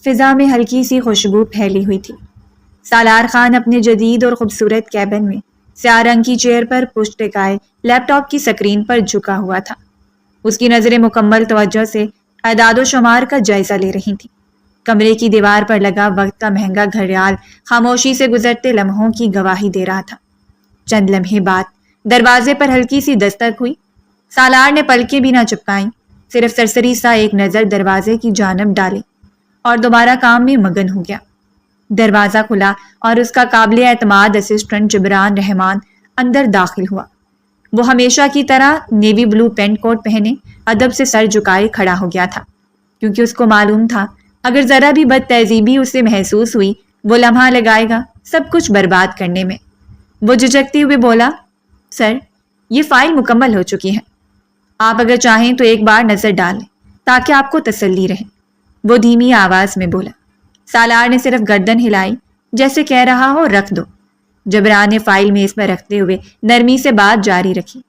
فضا میں ہلکی سی خوشبو پھیلی ہوئی تھی۔ سالار خان اپنے جدید اور خوبصورت کیبن میں سیاہ رنگ کی چیئر پر پشت ٹکائے لیپ ٹاپ کی سکرین پر جھکا ہوا تھا۔ اس کی نظریں مکمل توجہ سے اعداد و شمار کا جائزہ لے رہی تھیں۔ کمرے کی دیوار پر لگا وقت کا مہنگا گھڑیال خاموشی سے گزرتے لمحوں کی گواہی دے رہا تھا۔ چند لمحے بعد دروازے پر ہلکی سی دستک ہوئی۔ سالار نے پلکیں بھی نہ چپکائیں، صرف سرسری سا ایک نظر دروازے کی جانب ڈالی اور دوبارہ کام میں مگن ہو گیا۔ دروازہ کھلا اور اس کا قابل اعتماد اسسٹنٹ جبران رحمان اندر داخل ہوا۔ وہ ہمیشہ کی طرح نیوی بلو پینٹ کوٹ پہنے ادب سے سر جھکائے کھڑا ہو گیا تھا، کیونکہ اس کو معلوم تھا اگر ذرا بھی بد تہذیبی اسے محسوس ہوئی وہ لمحہ لگائے گا سب کچھ برباد کرنے میں۔ وہ جھجکتے ہوئے بولا، سر یہ فائل مکمل ہو چکی ہے، آپ اگر چاہیں تو ایک بار نظر ڈال لیں تاکہ آپ کو تسلی رہے۔ وہ دھیمی آواز میں بولا۔ سالار نے صرف گردن ہلائی جیسے کہہ رہا ہو رکھ دو۔ جبران نے فائل میز پر رکھتے ہوئے نرمی سے بات جاری رکھی،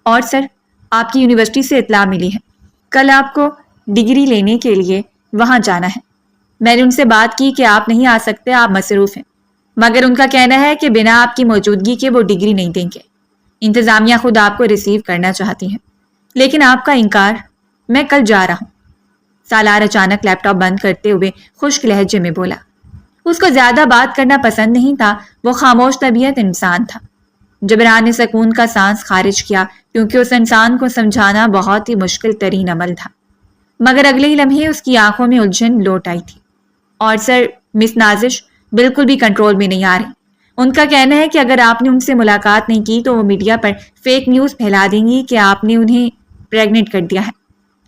اور سر آپ کی یونیورسٹی سے اطلاع ملی ہے، کل آپ کو ڈگری لینے کے لیے وہاں جانا ہے۔ میں نے ان سے بات کی کہ آپ نہیں آ سکتے، آپ مصروف ہیں، مگر ان کا کہنا ہے کہ بنا آپ کی موجودگی کے وہ ڈگری نہیں دیں گے۔ انتظامیہ خود آپ کو ریسیو کرنا چاہتی ہیں، لیکن آپ کا انکار۔ میں کل جا رہا ہوں۔ سالار اچانک لیپ ٹاپ بند کرتے ہوئے خشک لہجے میں بولا۔ اس کو زیادہ بات کرنا پسند نہیں تھا، وہ خاموش طبیعت انسان تھا۔ جبران نے سکون کا سانس خارج کیا، کیونکہ اس انسان کو سمجھانا بہت ہی مشکل ترین عمل تھا، مگر اگلے ہی لمحے اس کی آنکھوں میں الجھن لوٹ آئی تھی۔ اور سر مس نازش بالکل بھی کنٹرول میں نہیں آ رہی۔ ان کا کہنا ہے کہ اگر آپ نے ان سے ملاقات نہیں کی تو وہ میڈیا پر فیک نیوز پھیلا دیں گی کہ آپ نے انہیں پریگننٹ کر دیا ہے۔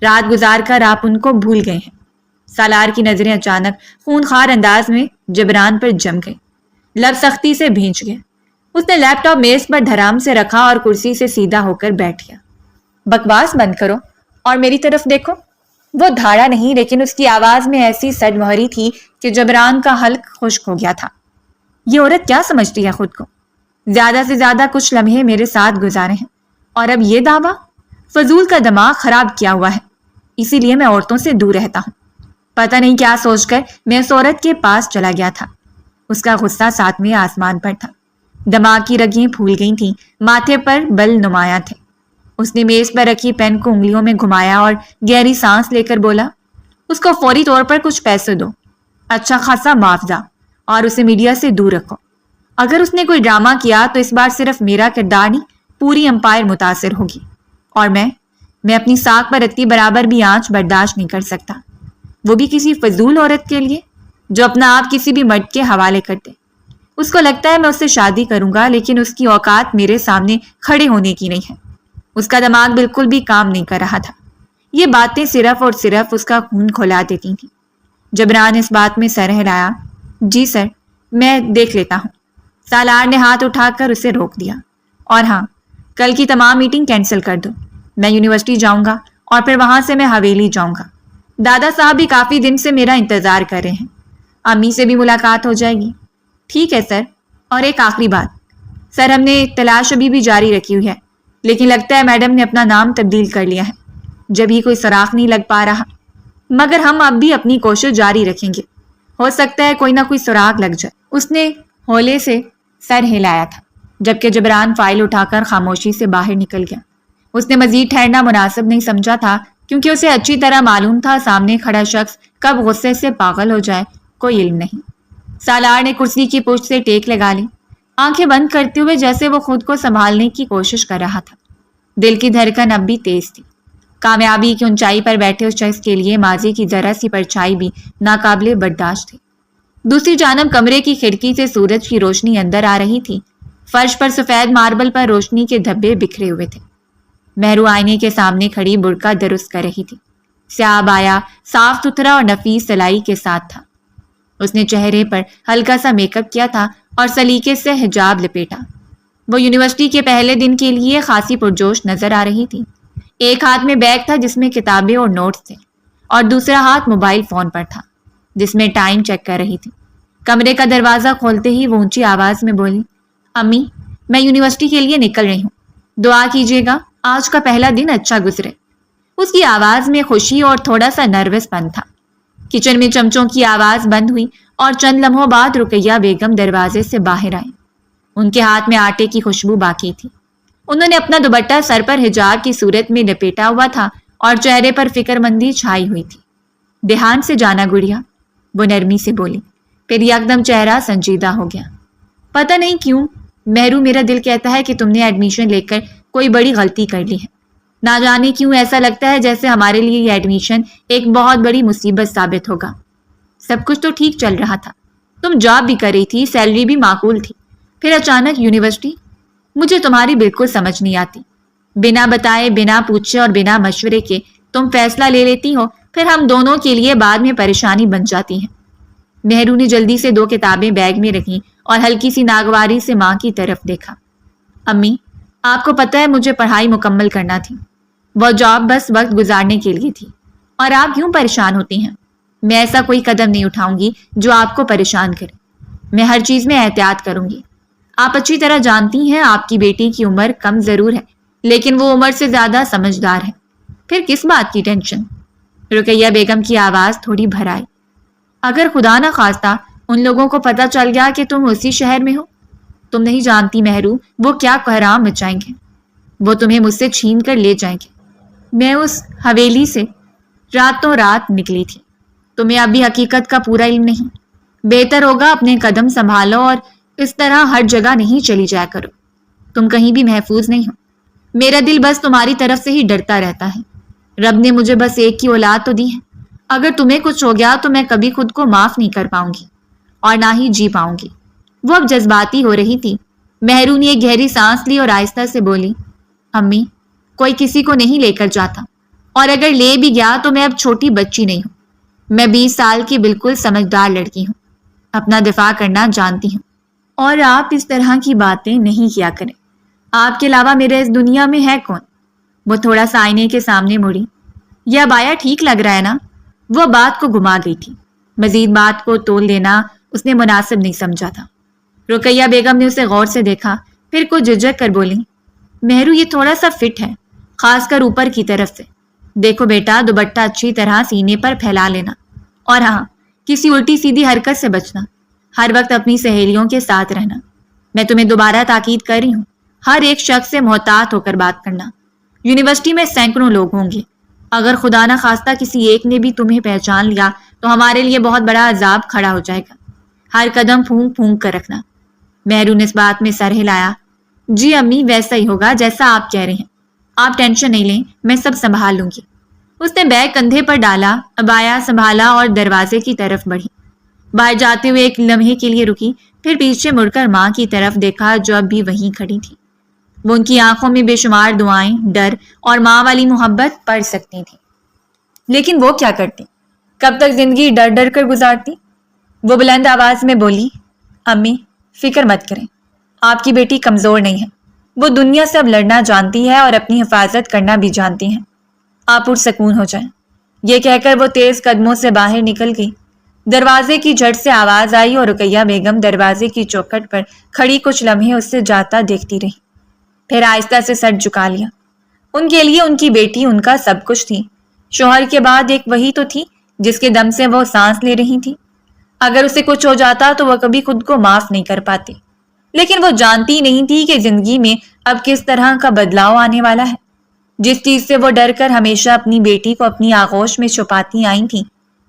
رات گزار کر آپ ان کو بھول گئے ہیں۔ سالار کی نظریں اچانک خونخوار انداز میں جبران پر جم گئی، لب سختی سے بھینچ گئے۔ اس نے لیپ ٹاپ میز پر دھرام سے رکھا اور کرسی سے سیدھا ہو کر بیٹھ گیا۔ بکواس بند کرو اور میری طرف دیکھو۔ وہ دھاڑا نہیں، لیکن اس کی آواز میں ایسی سڈ مہری تھی کہ جبران کا حلق خشک ہو گیا تھا۔ یہ عورت کیا سمجھتی ہے خود کو؟ زیادہ سے زیادہ کچھ لمحے میرے ساتھ گزارے ہیں، اور اب یہ دعویٰ؟ فضول کا دماغ خراب کیا ہوا ہے، اسی لیے میں عورتوں سے دور رہتا ہوں۔ پتہ نہیں کیا سوچ کر میں اس عورت کے پاس چلا گیا تھا۔ اس کا غصہ ساتویں آسمان پر تھا، دماغ کی رگیں پھول گئی تھیں، ماتھے پر بل نمایاں تھے۔ اس نے میز پر رکھی پین کو انگلیوں میں گھمایا اور گہری سانس لے کر بولا، اس کو فوری طور پر کچھ پیسے دو، اچھا خاصا معاوضہ، اور اسے میڈیا سے دور رکھو۔ اگر اس نے کوئی ڈرامہ کیا تو اس بار صرف میرا کردار نہیں، پوری امپائر متاثر ہوگی، اور میں اپنی ساکھ پر رتی برابر بھی آنچ برداشت نہیں کر سکتا، وہ بھی کسی فضول عورت کے لیے جو اپنا آپ کسی بھی مرد کے حوالے کر دے۔ اس کو لگتا ہے میں اس سے شادی کروں گا، لیکن اس کی اوقات میرے سامنے کھڑے ہونے کی نہیں ہے۔ اس کا دماغ بالکل بھی کام نہیں کر رہا تھا۔ یہ باتیں صرف اور صرف اس کا خون کھولا دیتی تھیں۔ جبران اس بات میں سر ہلایا۔ جی سر، میں دیکھ لیتا ہوں۔ سالار نے ہاتھ اٹھا کر اسے روک دیا۔ اور ہاں، کل کی تمام میٹنگ کینسل کر دو۔ میں یونیورسٹی جاؤں گا اور پھر وہاں سے میں حویلی جاؤں گا۔ دادا صاحب بھی کافی دن سے میرا انتظار کر رہے ہیں، امی سے بھی ملاقات ہو جائے گی۔ ٹھیک ہے سر۔ اور ایک آخری بات، سر ہم نے تلاش ابھی بھی جاری رکھی ہوئی ہے، لیکن لگتا ہے میڈم نے اپنا نام تبدیل کر لیا ہے، جب ہی کوئی سراغ نہیں لگ پا رہا، مگر ہم اب بھی اپنی کوشش جاری رکھیں گے، ہو سکتا ہے کوئی نہ کوئی سراغ لگ جائے۔ اس نے ہولے سے سر ہلایا تھا، جبکہ جبران فائل اٹھا کر خاموشی سے باہر نکل گیا۔ اس نے مزید ٹھہرنا مناسب نہیں سمجھا تھا، کیونکہ اسے اچھی طرح معلوم تھا سامنے کھڑا شخص کب غصے سے پاگل ہو جائے کوئی علم نہیں۔ سالار نے کرسی کی پشت سے ٹیک لگا لی، آنکھیں بند کرتے ہوئے جیسے وہ خود کو سنبھالنے کی کوشش کر رہا تھا۔ دل کی دھڑکن اب بھی تیز تھی۔ کامیابی کی اونچائی پر بیٹھے اس شخص کے لیے ماضی کی ذرا سی پرچھائی بھی ناقابل برداشت تھی۔ دوسری جانب کمرے کی کھڑکی سے سورج کی روشنی اندر آ رہی تھی۔ فرش پر سفید ماربل پر روشنی کے دھبے بکھرے ہوئے تھے۔ مہرو آئینے کے سامنے کھڑی برقع درست کر رہی تھی۔ سیاہ بایا صاف ستھرا اور نفیس سلائی کے ساتھ تھا۔ اس نے چہرے پر ہلکا سا میک اپ کیا تھا اور سلیقے سے حجاب لپیٹا۔ وہ یونیورسٹی کے پہلے دن کے لیے خاصی پرجوش نظر آ رہی تھی۔ ایک ہاتھ میں بیگ تھا جس میں کتابیں اور نوٹس تھے، اور دوسرا ہاتھ موبائل فون پر تھا جس میں ٹائم چیک کر رہی تھی۔ کمرے کا دروازہ کھولتے ہی وہ اونچی آواز میں بولی، امی میں یونیورسٹی کے لیے نکل رہی ہوں، دعا کیجیے گا آج کا پہلا دن اچھا گزرے۔ اس کی آواز میں خوشی اور تھوڑا سا نروس پن تھا۔ کچن میں چمچوں کی آواز بند ہوئی اور چند لمحوں بعد رقیہ بیگم دروازے سے باہر آئی۔ ان کے ہاتھ میں آٹے کی خوشبو باقی تھی۔ انہوں نے اپنا دوپٹہ سر پر حجاب کی صورت میں لپیٹا ہوا تھا اور چہرے پر فکر مندی چھائی ہوئی تھی۔ دھیان سے جانا گڑیا، وہ نرمی سے بولی، پھر یکدم چہرہ سنجیدہ ہو گیا۔ پتہ نہیں کیوں مہرو، میرا دل کہتا ہے کہ تم نے ایڈمیشن لے کر کوئی بڑی غلطی کر لی ہے۔ نہ جانے کیوں ایسا لگتا ہے جیسے ہمارے لیے یہ ایڈمیشن ایک بہت بڑی مصیبت ثابت ہوگا۔ سب کچھ تو ٹھیک چل رہا تھا، تم جاب بھی کر رہی تھی، سیلری بھی معقول تھی، پھر اچانک یونیورسٹی؟ مجھے تمہاری بالکل سمجھ نہیں آتی۔ بنا بتائے، بنا پوچھے اور بنا مشورے کے تم فیصلہ لے لیتی ہو، پھر ہم دونوں کے لیے بعد میں پریشانی بن جاتی ہے۔ مہرو نے جلدی سے 2 کتابیں بیگ میں رکھیں اور ہلکی سی ناگواری سے ماں کی طرف دیکھا۔ امی، آپ کو پتہ ہے مجھے پڑھائی مکمل کرنا تھی، وہ جاب بس وقت گزارنے کے لیے تھی، اور آپ کیوں پریشان ہوتی ہیں؟ میں ایسا کوئی قدم نہیں اٹھاؤں گی جو آپ کو پریشان کرے۔ میں ہر چیز میں احتیاط کروں گی۔ آپ اچھی طرح جانتی ہیں آپ کی بیٹی کی عمر کم ضرور ہے، لیکن وہ عمر سے زیادہ سمجھدار ہے۔ پھر کس بات کی ٹینشن؟ رقیہ بیگم کی آواز تھوڑی بھر آئی۔ اگر خدا نہ خواستہ ان لوگوں کو پتہ چل گیا کہ تم اسی شہر میں ہو، تم نہیں جانتی مہرو وہ کیا کوہرام مچائیں گے۔ وہ تمہیں مجھ سے چھین کر لے جائیں گے۔ میں اس حویلی سے راتوں رات نکلی تھی۔ تمہیں ابھی حقیقت کا پورا علم نہیں۔ بہتر ہوگا اپنے قدم سنبھالو اور اس طرح ہر جگہ نہیں چلی جایا کرو۔ تم کہیں بھی محفوظ نہیں ہو۔ میرا دل بس تمہاری طرف سے ہی ڈرتا رہتا ہے۔ رب نے مجھے بس ایک ہی اولاد تو دی ہے۔ اگر تمہیں کچھ ہو گیا تو میں کبھی خود کو معاف نہیں کر پاؤں گی اور نہ ہی جی پاؤں گی۔ وہ اب جذباتی ہو رہی تھی۔ مہرو نے ایک گہری سانس لی اور آہستہ سے بولی، امی، کوئی کسی کو نہیں لے کر جاتا، اور اگر لے بھی گیا تو میں اب چھوٹی بچی نہیں ہوں۔ میں 20 سال کی بالکل سمجھدار لڑکی ہوں، اپنا دفاع کرنا جانتی ہوں، اور آپ اس طرح کی باتیں نہیں کیا کریں۔ آپ کے علاوہ میرے اس دنیا میں ہے کون؟ وہ تھوڑا سا آئینے کے سامنے مڑی۔ یہ عبایا ٹھیک لگ رہا ہے نا؟ وہ بات کو گھما گئی تھی۔ مزید بات کو تول دینا اس نے مناسب نہیں سمجھا تھا۔ رقیہ بیگم نے اسے غور سے دیکھا، پھر کچھ جھجک کر بولی، مہرو یہ تھوڑا سا فٹ ہے، خاص کر اوپر کی طرف سے۔ دیکھو بیٹا، دوپٹہ اچھی طرح سینے پر پھیلا لینا، اور ہاں، کسی الٹی سیدھی حرکت سے بچنا۔ ہر وقت اپنی سہیلیوں کے ساتھ رہنا۔ میں تمہیں دوبارہ تاکید کر رہی ہوں، ہر ایک شخص سے محتاط ہو کر بات کرنا۔ یونیورسٹی میں سینکڑوں لوگ ہوں گے، اگر خدا نہ خواستہ کسی ایک نے بھی تمہیں پہچان لیا تو ہمارے لیے بہت بڑا عذاب کھڑا ہو جائے گا۔ ہر قدم پھونک پھونک کر رکھنا۔ مہرو نے اس بات میں سر ہلایا۔ جی امی، ویسا ہی ہوگا جیسا آپ کہہ رہے ہیں، آپ ٹینشن نہیں لیں، میں سب سنبھال لوں گی۔ اس نے بیگ کندھے پر ڈالا، عبایا سنبھالا اور دروازے کی طرف بڑھی۔ باہر جاتے ہوئے ایک لمحے کے لیے رکی، پھر پیچھے مڑ کر ماں کی طرف دیکھا جو اب بھی وہیں کھڑی تھی۔ وہ ان کی آنکھوں میں بے شمار دعائیں، ڈر اور ماں والی محبت پڑھ سکتی تھی، لیکن وہ کیا کرتی؟ کب تک زندگی ڈر ڈر کر گزارتی؟ وہ بلند آواز میں بولی، امی فکر مت کریں، آپ کی بیٹی کمزور نہیں ہے، وہ دنیا سے اب لڑنا جانتی ہے اور اپنی حفاظت کرنا بھی جانتی ہیں۔ آپ پرسکون ہو جائیں۔ یہ کہہ کر وہ تیز قدموں سے باہر نکل گئی۔ دروازے کی جھٹ سے آواز آئی اور رقیہ بیگم دروازے کی چوکھٹ پر کھڑی کچھ لمحے اس سے جاتا دیکھتی رہی، پھر آہستہ سے سر جھکا لیا۔ ان کے لیے ان کی بیٹی ان کا سب کچھ تھی۔ شوہر کے بعد ایک وہی تو تھی جس کے دم سے وہ سانس لے رہی تھی۔ اگر اسے کچھ ہو جاتا تو وہ کبھی خود کو معاف نہیں کر پاتی، لیکن وہ جانتی نہیں تھی کہ زندگی میں اب کس طرح کا بدلاؤ آنے والا ہے۔ جس چیز سے وہ ڈر کر ہمیشہ اپنی بیٹی کو اپنی آغوش میں چھپاتی آئی تھیں،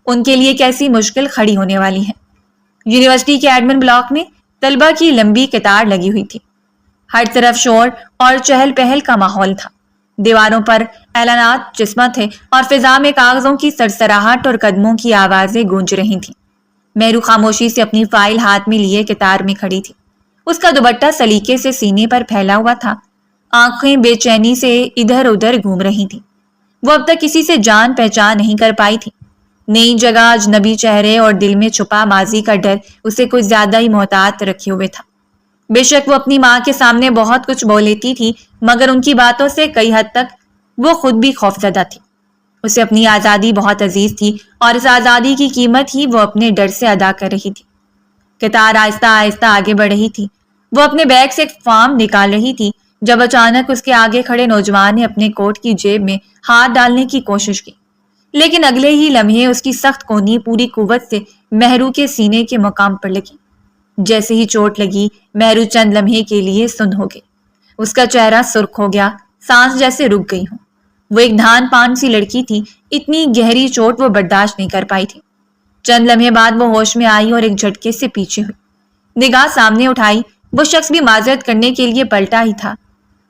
ان کے لیے کیسی مشکل کھڑی ہونے والی ہے۔ یونیورسٹی کے ایڈمن بلاک میں طلبہ کی لمبی قطار لگی ہوئی تھی۔ ہر طرف شور اور چہل پہل کا ماحول تھا۔ دیواروں پر اعلانات چسپاں تھے اور فضا میں کاغذوں کی سرسراہٹ اور قدموں کی آوازیں گونج رہی تھیں۔ مہرو خاموشی سے اپنی فائل ہاتھ میں لیے قطار میں کھڑی تھی۔ اس کا دوپٹہ سلیقے سے سینے پر پھیلا ہوا تھا۔ آنکھیں بے چینی سے ادھر ادھر گھوم رہی تھیں۔ وہ اب تک کسی سے جان پہچان نہیں کر پائی تھی۔ نئی جگہ، اجنبی چہرے اور دل میں چھپا ماضی کا ڈر اسے کچھ زیادہ ہی محتاط رکھے ہوئے تھا۔ بے شک وہ اپنی ماں کے سامنے بہت کچھ بول لیتی تھی، مگر ان کی باتوں سے کئی حد تک وہ خود بھی خوفزدہ تھی۔ اسے اپنی آزادی بہت عزیز تھی اور اس آزادی کی قیمت ہی وہ اپنے ڈر سے ادا کر رہی تھی۔ قطار آہستہ آہستہ آگے بڑھ رہی تھی۔ وہ اپنے بیگ سے ایک فارم نکال رہی تھی جب اچانک اس کے آگے کھڑے نوجوان نے اپنے کوٹ کی جیب میں ہاتھ ڈالنے کی کوشش کی۔ لیکن اگلے ہی لمحے اس کی سخت کونی پوری قوت سے مہرو کے سینے کے مقام پر لگی۔ جیسے ہی چوٹ لگی، مہرو چند لمحے کے لیے سن ہو گئی۔ اس کا چہرہ سرخ ہو گیا، سانس جیسے رک گئی ہوں۔ وہ ایک دھان پان سی لڑکی تھی، اتنی گہری چوٹ وہ برداشت نہیں کر پائی تھی۔ چند لمحے بعد وہ ہوش میں آئی اور ایک جھٹکے سے پیچھے ہوئی۔ نگاہ سامنے اٹھائی، وہ شخص بھی معذرت کرنے کے لیے پلٹا ہی تھا۔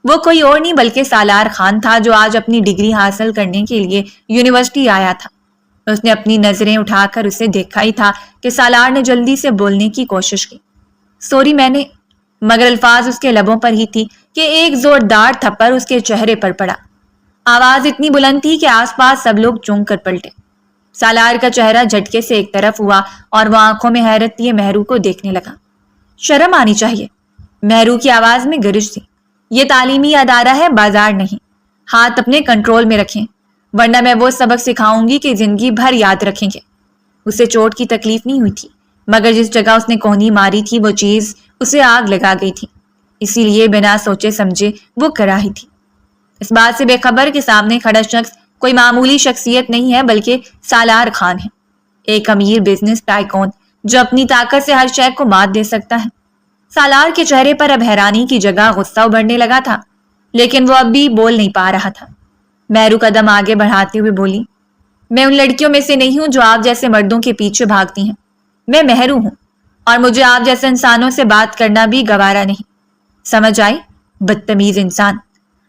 وہ کوئی اور نہیں بلکہ سالار خان تھا، جو آج اپنی ڈگری حاصل کرنے کے لیے یونیورسٹی آیا تھا۔ اس نے اپنی نظریں اٹھا کر اسے دیکھا ہی تھا کہ سالار نے جلدی سے بولنے کی کوشش کی۔ سوری میں نے، مگر الفاظ اس کے لبوں پر ہی تھی کہ ایک زوردار تھپڑ اس کے چہرے پر پڑا۔ آواز اتنی بلند تھی کہ آس پاس سب لوگ چونک کر پلٹے۔ سالار کا چہرہ جھٹکے سے ایک طرف ہوا اور وہ آنکھوں میں حیرت لیے مہرو کو دیکھنے لگا۔ شرم آنی چاہیے، مہرو کی آواز میں گرج تھی۔ یہ تعلیمی ادارہ ہے، بازار نہیں۔ ہاتھ اپنے کنٹرول میں رکھیں، ورنہ میں وہ سبق سکھاؤں گی کہ زندگی بھر یاد رکھیں گے۔ اسے چوٹ کی تکلیف نہیں ہوئی تھی، مگر جس جگہ اس نے کونی ماری تھی وہ چیز اسے آگ لگا گئی تھی، اسی لیے بنا سوچے سمجھے وہ کراہی تھی۔ اس بات سے بے خبر کہ سامنے کھڑا شخص کوئی معمولی شخصیت نہیں ہے بلکہ سالار خان ہے، ایک امیر بزنس ٹائکون جو اپنی طاقت سے ہر شے کو مات دے سکتا ہے۔ سالار کے چہرے پر اب حیرانی کی جگہ غصہ ابھرنے لگا تھا، لیکن وہ اب بھی بول نہیں پا رہا تھا۔ مہرو قدم آگے بڑھاتے ہوئے بولی، میں ان لڑکیوں میں سے نہیں ہوں جو آپ جیسے مردوں کے پیچھے بھاگتی ہیں۔ میں مہرو ہوں اور مجھے آپ جیسے انسانوں سے بات کرنا بھی گوارا نہیں۔ سمجھ آئی؟ بدتمیز انسان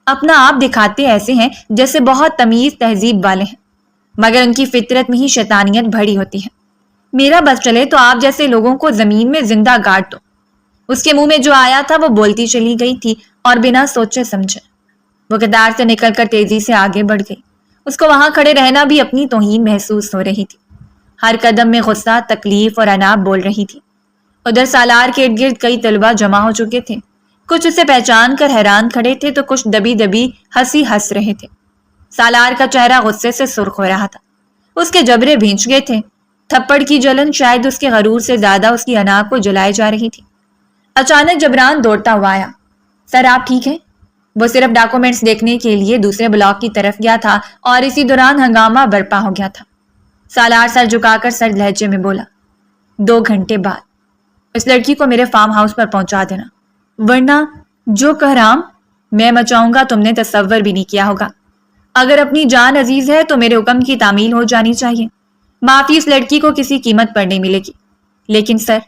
اپنا آپ دکھاتے ایسے ہیں جیسے بہت تمیز تہذیب والے ہیں، مگر ان کی فطرت میں ہی شیطانیت بھری ہوتی ہے۔ میرا بس چلے تو آپ جیسے لوگوں کو زمین میں زندہ گاڑ دو۔ اس کے منہ میں جو آیا تھا وہ بولتی چلی گئی تھی اور بنا سوچے سمجھے وہ قطار سے نکل کر تیزی سے آگے بڑھ گئی۔ اس کو وہاں کھڑے رہنا بھی اپنی توہین محسوس ہو رہی تھی۔ ہر قدم میں غصہ، تکلیف اور عناب بول رہی تھی۔ ادھر سالار کے ارد گرد کئی طلبہ جمع ہو چکے تھے، کچھ اسے پہچان کر حیران کھڑے تھے تو کچھ دبی دبی ہنسی ہنس رہے تھے۔ سالار کا چہرہ غصے سے سرخ ہو رہا تھا، اس کے جبرے بھینچ گئے تھے۔ تھپڑ کی جلن شاید اس کے غرور سے زیادہ اس کی انا کو جلائے جا رہی تھی۔ اچانک جبران دوڑتا ہوا آیا۔ سر آپ ٹھیک ہیں؟ وہ صرف ڈاکومنٹس دیکھنے کے لیے دوسرے بلاک کی طرف گیا تھا اور اسی دوران ہنگامہ برپا ہو گیا تھا۔ سالار سر جھکا کر سرد لہجے میں بولا، 2 گھنٹے بعد اس لڑکی کو میرے فارم ہاؤس پر پہنچا دینا، ورنہ جو کہرام میں مچاؤں گا تم نے تصور بھی نہیں کیا ہوگا۔ اگر اپنی جان عزیز ہے تو میرے حکم کی تعمیل ہو جانی چاہیے۔ معافی اس لڑکی کو کسی قیمت پر نہیں ملے گی۔ لیکن سر،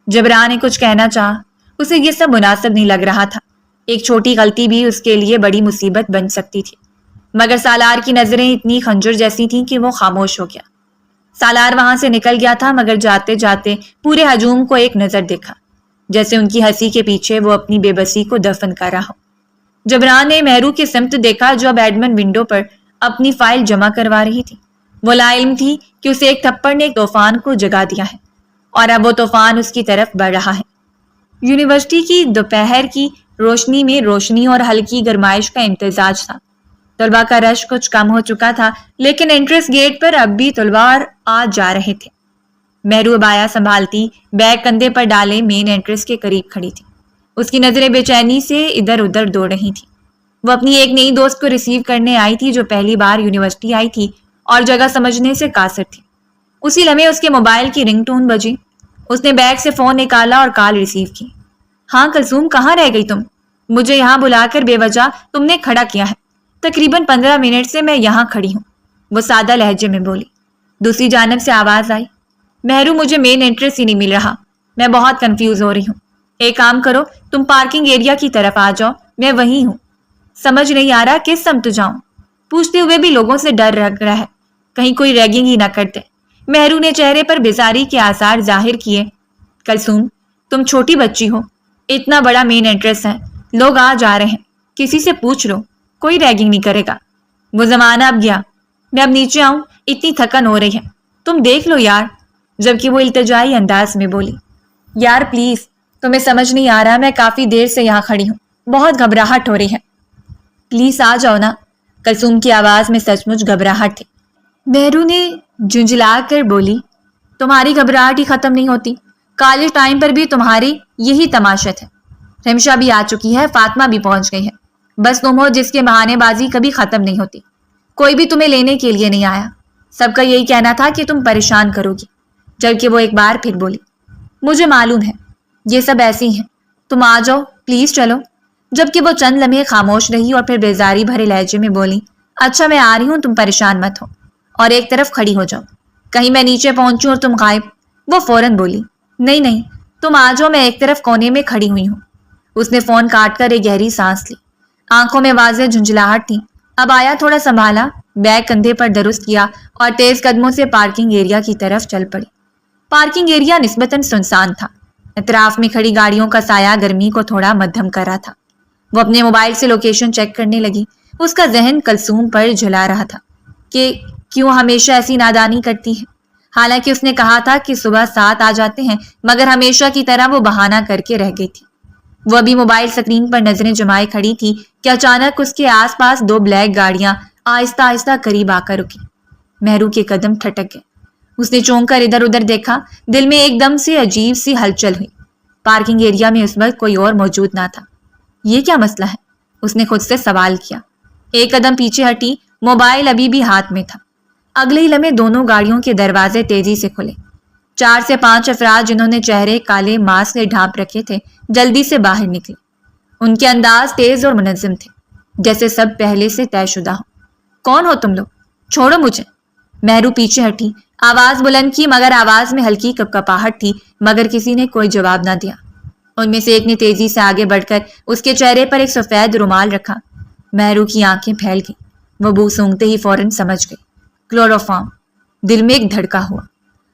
جبران نے کچھ کہنا چاہا، اسے یہ سب مناسب نہیں لگ رہا تھا۔ ایک چھوٹی غلطی بھی اس کے لیے بڑی مصیبت بن سکتی تھی، مگر سالار کی نظریں اتنی خنجر جیسی تھیں کہ وہ خاموش ہو گیا۔ سالار وہاں سے نکل گیا تھا، مگر جاتے جاتے پورے ہجوم کو ایک نظر دیکھا، جیسے ان کی ہنسی کے پیچھے وہ اپنی بے بسی کو دفن کر رہا ہو۔ جبران نے مہرو کی سمت دیکھا جو اب ایڈمن ونڈو پر اپنی فائل جمع کروا رہی تھی۔ وہ لا علم تھی کہ اسے ایک تھپڑ نے ایک طوفان کو جگا دیا ہے اور اب وہ طوفان اس کی طرف بڑھ رہا ہے۔ یونیورسٹی کی دوپہر کی روشنی میں روشنی اور ہلکی گرمائش کا امتزاج تھا۔ طلباء کا رش کچھ کم ہو چکا تھا، لیکن انٹرنس گیٹ پر اب بھی طلباء آ جا رہے تھے۔ مہرو بایا سنبھالتی بیگ کندھے پر ڈالے مین انٹرنس کے قریب کھڑی تھی۔ اس کی نظریں بے چینی سے ادھر ادھر دوڑ رہی تھی۔ وہ اپنی ایک نئی دوست کو ریسیو کرنے آئی تھی جو پہلی بار یونیورسٹی آئی تھی اور جگہ سمجھنے سے قاصر تھی۔ اسی لمحے اس کے موبائل کی رنگ ٹون بجی۔ اس نے بیگ سے فون نکالا اور کال ریسیو کی۔ ہاں کلثوم، کہاں رہ گئی تم؟ مجھے یہاں بلا کر بے وجہ تم نے کھڑا کیا ہے۔ تقریباً 15 منٹ سے میں یہاں کھڑی ہوں، وہ سادہ لہجے میں بولی۔ دوسری جانب سے آواز آئی، مہرو مجھے مین انٹرنس ہی نہیں مل رہا، میں بہت کنفیوز ہو رہی ہوں۔ ایک کام کرو، تم پارکنگ ایریا کی طرف آ جاؤ، میں وہیں ہوں۔ سمجھ نہیں آ رہا کس سمت جاؤں۔ پوچھتے ہوئے بھی لوگوں سے ڈر لگ رہا ہے، کہیں کوئی ریگنگ ہی نہ کرتے۔ مہرو نے چہرے پر بیزاری کے آثار ظاہر کیے۔ کلثوم، تم چھوٹی بچی ہو، اتنا بڑا مین انٹرنس ہے، لوگ آ جا رہے ہیں، کسی سے پوچھ لو، کوئی ریگنگ نہیں کرے گا۔ وہ زمانہ اب گیا، میں اب نیچے آؤں، اتنی تھکن ہو رہی ہے، تم دیکھ لو یار، جبکہ وہ التجائی انداز میں بولی۔ یار پلیز، تمہیں سمجھ نہیں آ رہا، میں کافی دیر سے یہاں کھڑی ہوں، بہت گھبراہٹ ہو رہی ہے، پلیز آ جاؤ نا۔ کلثوم کی آواز میں سچ مچ گھبراہٹ تھی۔ مہرو نے جھنجھلا کر بولی، تمہاری گھبراہٹ ہی ختم نہیں ہوتی، کالج ٹائم پر بھی تمہاری یہی تماشت ہے۔ رمشا بھی آ چکی ہے، فاطمہ بھی پہنچ گئی ہے، بس تم ہو جس کے بہانے بازی کبھی ختم نہیں ہوتی۔ کوئی بھی تمہیں لینے کے لیے نہیں آیا، سب کا یہی کہنا تھا کہ تم پریشان کرو گی، جبکہ وہ ایک بار پھر بولی، مجھے معلوم ہے یہ سب ایسی ہیں، تم آ جاؤ پلیز چلو۔ جبکہ وہ چند لمحے خاموش رہی اور پھر بیزاری بھرے لہجے میں بولی، اچھا میں آ رہی ہوں، تم پریشان مت ہو اور ایک طرف کھڑی ہو جاؤ، کہیں میں نیچے پہنچوں اور تم غائب۔ وہ فوراً بولی، نہیں نہیں تم آ جاؤ، میں ایک طرف کونے میں کھڑی ہوئی ہوں۔ اس نے فون کاٹ کر ایک گہری سانس لی، آنکھوں میں واضح جھنجھلاہٹ تھی۔ اب آیا تھوڑا سنبھالا، بیگ کندھے پر درست کیا اور تیز قدموں سے پارکنگ ایریا کی طرف چل پڑی۔ پارکنگ ایریا نسبتاً سنسان تھا، اطراف میں کھڑی گاڑیوں کا سایہ گرمی کو تھوڑا مدھم کر رہا تھا۔ وہ اپنے موبائل سے لوکیشن چیک کرنے لگی، اس کا ذہن کلثوم پر جھلا رہا تھا کہ کیوں ہمیشہ ایسی نادانی کرتی ہے۔ حالانکہ اس نے کہا تھا کہ صبح 7 آ جاتے ہیں، مگر ہمیشہ کی طرح وہ بہانہ کر کے رہ گئی تھی۔ وہ ابھی موبائل سکرین پر نظریں جمائے کھڑی تھی کہ اچانک اس کے آس پاس 2 بلیک گاڑیاں آہستہ آہستہ قریب آ کر رکی۔ مہرو کے قدم ٹھٹک گئے، اس نے چونک کر ادھر ادھر دیکھا، دل میں ایک دم سے عجیب سی ہلچل ہوئی۔ پارکنگ ایریا میں اس وقت کوئی اور موجود نہ تھا۔ یہ کیا مسئلہ ہے؟ اس نے خود سے سوال کیا۔ ایک قدم پیچھے ہٹی، موبائل ابھی بھی ہاتھ میں تھا۔ اگلے ہی لمحے دونوں گاڑیوں کے دروازے تیزی سے کھلے۔ 4 سے 5 افراد جنہوں نے چہرے کالے ماسک سے ڈھانپ رکھے تھے جلدی سے باہر نکلے۔ ان کے انداز تیز اور منظم تھے، جیسے سب پہلے سے طے شدہ ہو۔ کون ہو تم لوگ؟ چھوڑو مجھے۔ مہرو پیچھے ہٹی، آواز بلند کی، مگر آواز میں ہلکی کپکپاہٹ تھی، مگر کسی نے کوئی جواب نہ دیا۔ ان میں سے ایک نے تیزی سے آگے بڑھ کر اس کے چہرے پر ایک سفید رومال رکھا۔ مہرو کی آنکھیں پھیل گئیں، وہ بو سونگتے ہی فوراً سمجھ گئی، کلوروفارم۔ دل میں ایک دھڑکا ہوا،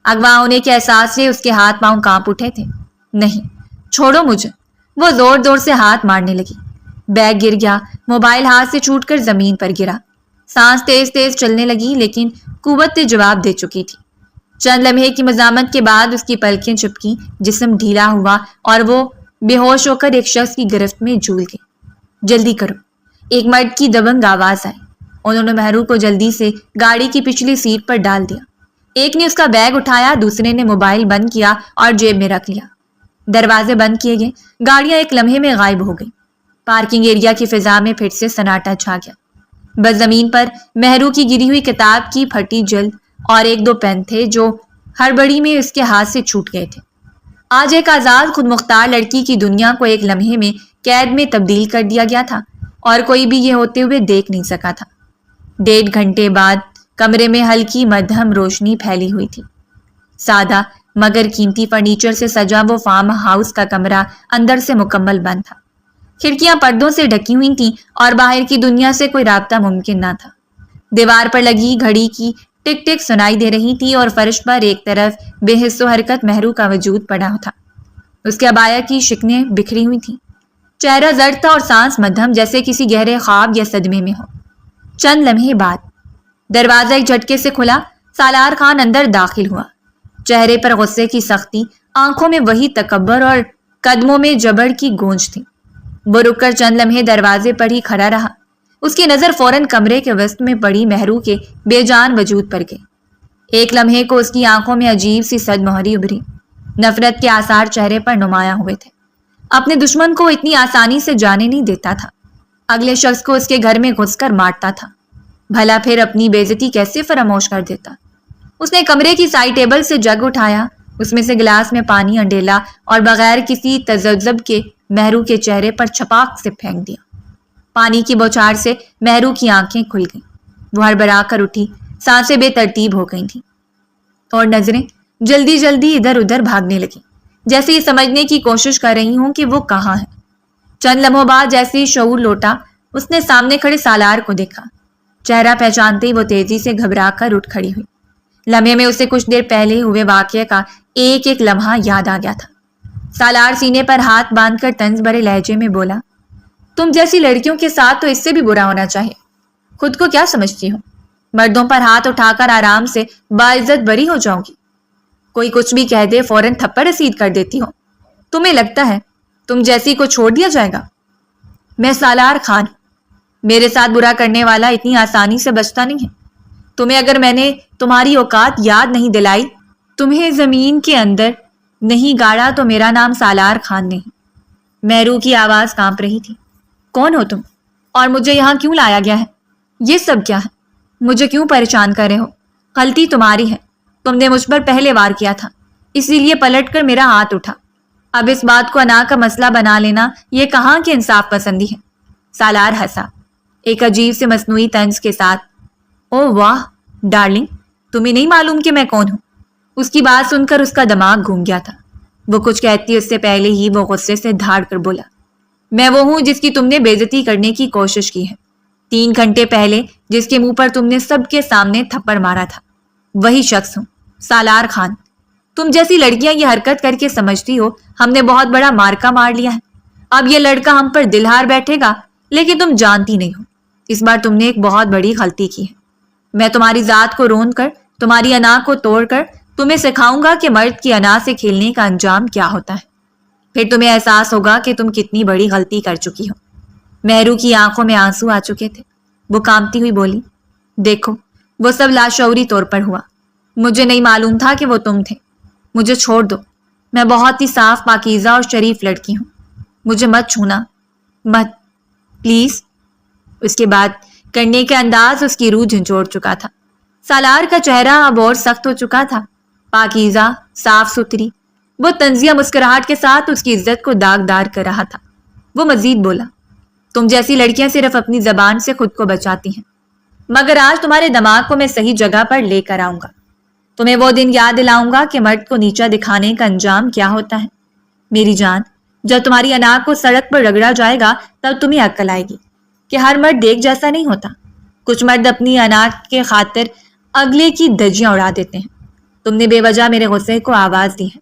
اغوا ہونے کے احساس سے اس کے ہاتھ پاؤں کانپ اٹھے تھے۔ نہیں، چھوڑو مجھے۔ وہ زور زور سے ہاتھ مارنے لگی، بیگ گر گیا، موبائل ہاتھ سے چھوٹ کر زمین پر گرا۔ سانس تیز تیز چلنے لگی، لیکن قوت جواب دے چکی تھی۔ چند لمحے کی مزاحمت کے بعد اس کی پلکیں چپکی، جسم ڈھیلا ہوا اور وہ بے ہوش ہو کر ایک شخص کی گرفت میں جھول گئی۔ جلدی کرو، ایک مرد کی دبنگ آواز آئی۔ انہوں نے مہرو کو جلدی سے گاڑی کی پچھلی سیٹ پر ڈال دیا۔ ایک نے اس کا بیگ اٹھایا، دوسرے نے موبائل بند کیا اور جیب میں رکھ لیا۔ دروازے بند کیے گئے، گاڑیاں ایک لمحے میں غائب ہو گئی۔ پارکنگ ایریا کی فضا میں پھر سے سناٹا چھا گیا۔ بس زمین پر مہرو کی گری ہوئی کتاب کی پھٹی جلد اور 1-2 پین تھے جو ہڑبڑی میں اس کے ہاتھ سے چھوٹ گئے تھے۔ آج ایک آزاد خود مختار لڑکی کی دنیا کو ایک لمحے میں قید میں تبدیل کر دیا گیا تھا، اور کوئی بھی یہ ہوتے ہوئے دیکھ نہیں سکا تھا۔ 1.5 گھنٹے بعد کمرے میں ہلکی مدھم روشنی پھیلی ہوئی تھی۔ سادہ مگر قیمتی فرنیچر سے سجا وہ فارم ہاؤس کا کمرہ اندر سے مکمل بند تھا۔ کھڑکیاں پردوں سے ڈھکی ہوئی تھیں اور باہر کی دنیا سے کوئی رابطہ ممکن نہ تھا۔ دیوار پر لگی گھڑی کی ٹک ٹک سنائی دے رہی تھی اور فرش پر ایک طرف بے حس و حرکت مہرو کا وجود پڑا تھا۔ اس کے عبایا کی شکنیں بکھری ہوئی تھیں، چہرہ زرد تھا اور سانس مدھم، جیسے کسی گہرے خواب یا صدمے میں ہو۔ چند لمحے بعد دروازہ ایک جھٹکے سے کھلا، سالار خان اندر داخل ہوا۔ چہرے پر غصے کی سختی، آنکھوں میں وہی تکبر اور قدموں میں جبر کی گونج تھی۔ وہ رک کر چند لمحے دروازے پر ہی کھڑا رہا۔ اس کی نظر فوراً کمرے کے وسط میں پڑی مہرو کے بے جان وجود پر گئی۔ ایک لمحے کو اس کی آنکھوں میں عجیب سی صدموہری ابھری، نفرت کے آثار چہرے پر نمایاں ہوئے تھے۔ اپنے دشمن کو اتنی آسانی سے جانے نہیں دیتا تھا، اگلے شخص کو اس کے گھر میں گھس کر مارتا تھا۔ بھلا پھر اپنی بے عزتی کیسے فراموش کر دیتا؟ اس نے کمرے کی سائڈ ٹیبل سے جگ اٹھایا، اس میں سے گلاس میں پانی انڈیلا اور بغیر کسی تذبذب کے مہرو کے چہرے پر چھپاک سے پھینک دیا۔ پانی کی بوچھار سے مہرو کی آنکھیں کھل گئیں، وہ ہڑبڑا کر اٹھی، سانسیں بے ترتیب ہو گئی تھیں اور نظریں جلدی جلدی ادھر ادھر بھاگنے لگیں، جیسے یہ سمجھنے کی کوشش کر رہی ہوں کہ وہ کہاں ہے۔ چند لمحوں بعد جیسے ہی شعور لوٹا، اس نے سامنے کھڑے سالار کو دیکھا۔ چہرہ پہچانتے ہی وہ تیزی سے گھبرا کر اٹھ کھڑی ہوئی۔ لمحے میں اسے کچھ دیر پہلے ہوئے واقعے کا ایک ایک لمحہ یاد آ گیا تھا۔ سالار سینے پر ہاتھ باندھ کر طنز بھرے لہجے میں بولا، تم جیسی لڑکیوں کے ساتھ تو اس سے بھی برا ہونا چاہیے۔ خود کو کیا سمجھتی ہو؟ مردوں پر ہاتھ اٹھا کر آرام سے باعزت بری ہو جاؤ گی۔ کوئی کچھ بھی کہہ دے فوراً تھپڑ رسید کر دیتی ہو۔ تمہیں لگتا ہے تم جیسی کو چھوڑ دیا جائے گا؟ میں سالار خان ہوں، میرے ساتھ برا کرنے والا اتنی آسانی سے بچتا نہیں ہے۔ تمہیں اگر میں نے تمہاری اوقات یاد نہیں دلائی، تمہیں زمین کے اندر نہیں گاڑا تو میرا نام سالار خان نہیں۔ مہرو کی آواز کانپ رہی تھی۔ کون ہو تم اور مجھے یہاں کیوں لایا گیا ہے؟ یہ سب کیا ہے؟ مجھے کیوں پریشان کر رہے ہو؟ غلطی تمہاری ہے، تم نے مجھ پر پہلے وار کیا تھا، اسی لیے پلٹ کر میرا ہاتھ اٹھا۔ اب اس بات کو انا کا مسئلہ بنا لینا یہ کہاں کی انصاف پسندی ہے؟ سالار ہنسا، ایک عجیب سے مصنوعی طنز کے ساتھ۔ او واہ ڈارلنگ، تمہیں نہیں معلوم کہ میں کون ہوں؟ اس کی بات سن کر اس کا دماغ گھوم گیا تھا۔ وہ کچھ کہتی اس سے پہلے ہی وہ غصے سے دھاڑ کر بولا، میں وہ ہوں جس کی تم نے بے عزتی کرنے کی کوشش کی ہے، 3 گھنٹے پہلے جس کے منہ پر تم نے سب کے سامنے تھپڑ مارا تھا، وہی شخص ہوں، سالار خان۔ تم جیسی لڑکیاں یہ حرکت کر کے سمجھتی ہو ہم نے بہت بڑا مارکا مار لیا ہے، اب یہ لڑکا ہم پر دلہار بیٹھے گا، لیکن تم جانتی نہیں ہو اس بار تم نے ایک بہت بڑی غلطی کی ہے۔ میں تمہاری ذات کو رون کر، تمہاری انا کو توڑ کر تمہیں سکھاؤں گا کہ مرد کی انا سے کھیلنے کا انجام کیا ہوتا ہے، پھر تمہیں احساس ہوگا کہ تم کتنی بڑی غلطی کر چکی ہو۔ مہرو کی آنکھوں میں آنسو آ چکے تھے، وہ کانپتی ہوئی بولی، دیکھو وہ سب لاشعوری طور پر ہوا، مجھے نہیں معلوم تھا کہ وہ تم تھے، مجھے چھوڑ دو، میں بہت ہی صاف پاکیزہ اور شریف لڑکی ہوں، مجھے مت چھونا، مت پلیز۔ اس کے بات کرنے کے انداز اس کی روح جھنجھوڑ چکا تھا۔ سالار کا چہرہ اب اور سخت ہو چکا تھا، پاکیزہ، صاف ستھری، وہ طنزیہ مسکراہٹ کے ساتھ اس کی عزت کو داغدار کر رہا تھا۔ وہ مزید بولا، تم جیسی لڑکیاں صرف اپنی زبان سے خود کو بچاتی ہیں، مگر آج تمہارے دماغ کو میں صحیح جگہ پر لے کر آؤں گا، تمہیں وہ دن یاد دلاؤں گا کہ مرد کو نیچا دکھانے کا انجام کیا ہوتا ہے۔ میری جان، جب تمہاری انا کو سڑک پر رگڑا جائے گا تب تمہیں عقل آئے گی کہ ہر مرد ایک جیسا نہیں ہوتا، کچھ مرد اپنی انا کے خاطر اگلے کی دھجیاں اڑا دیتے ہیں۔ تم نے بے وجہ میرے غصے کو آواز دی ہے،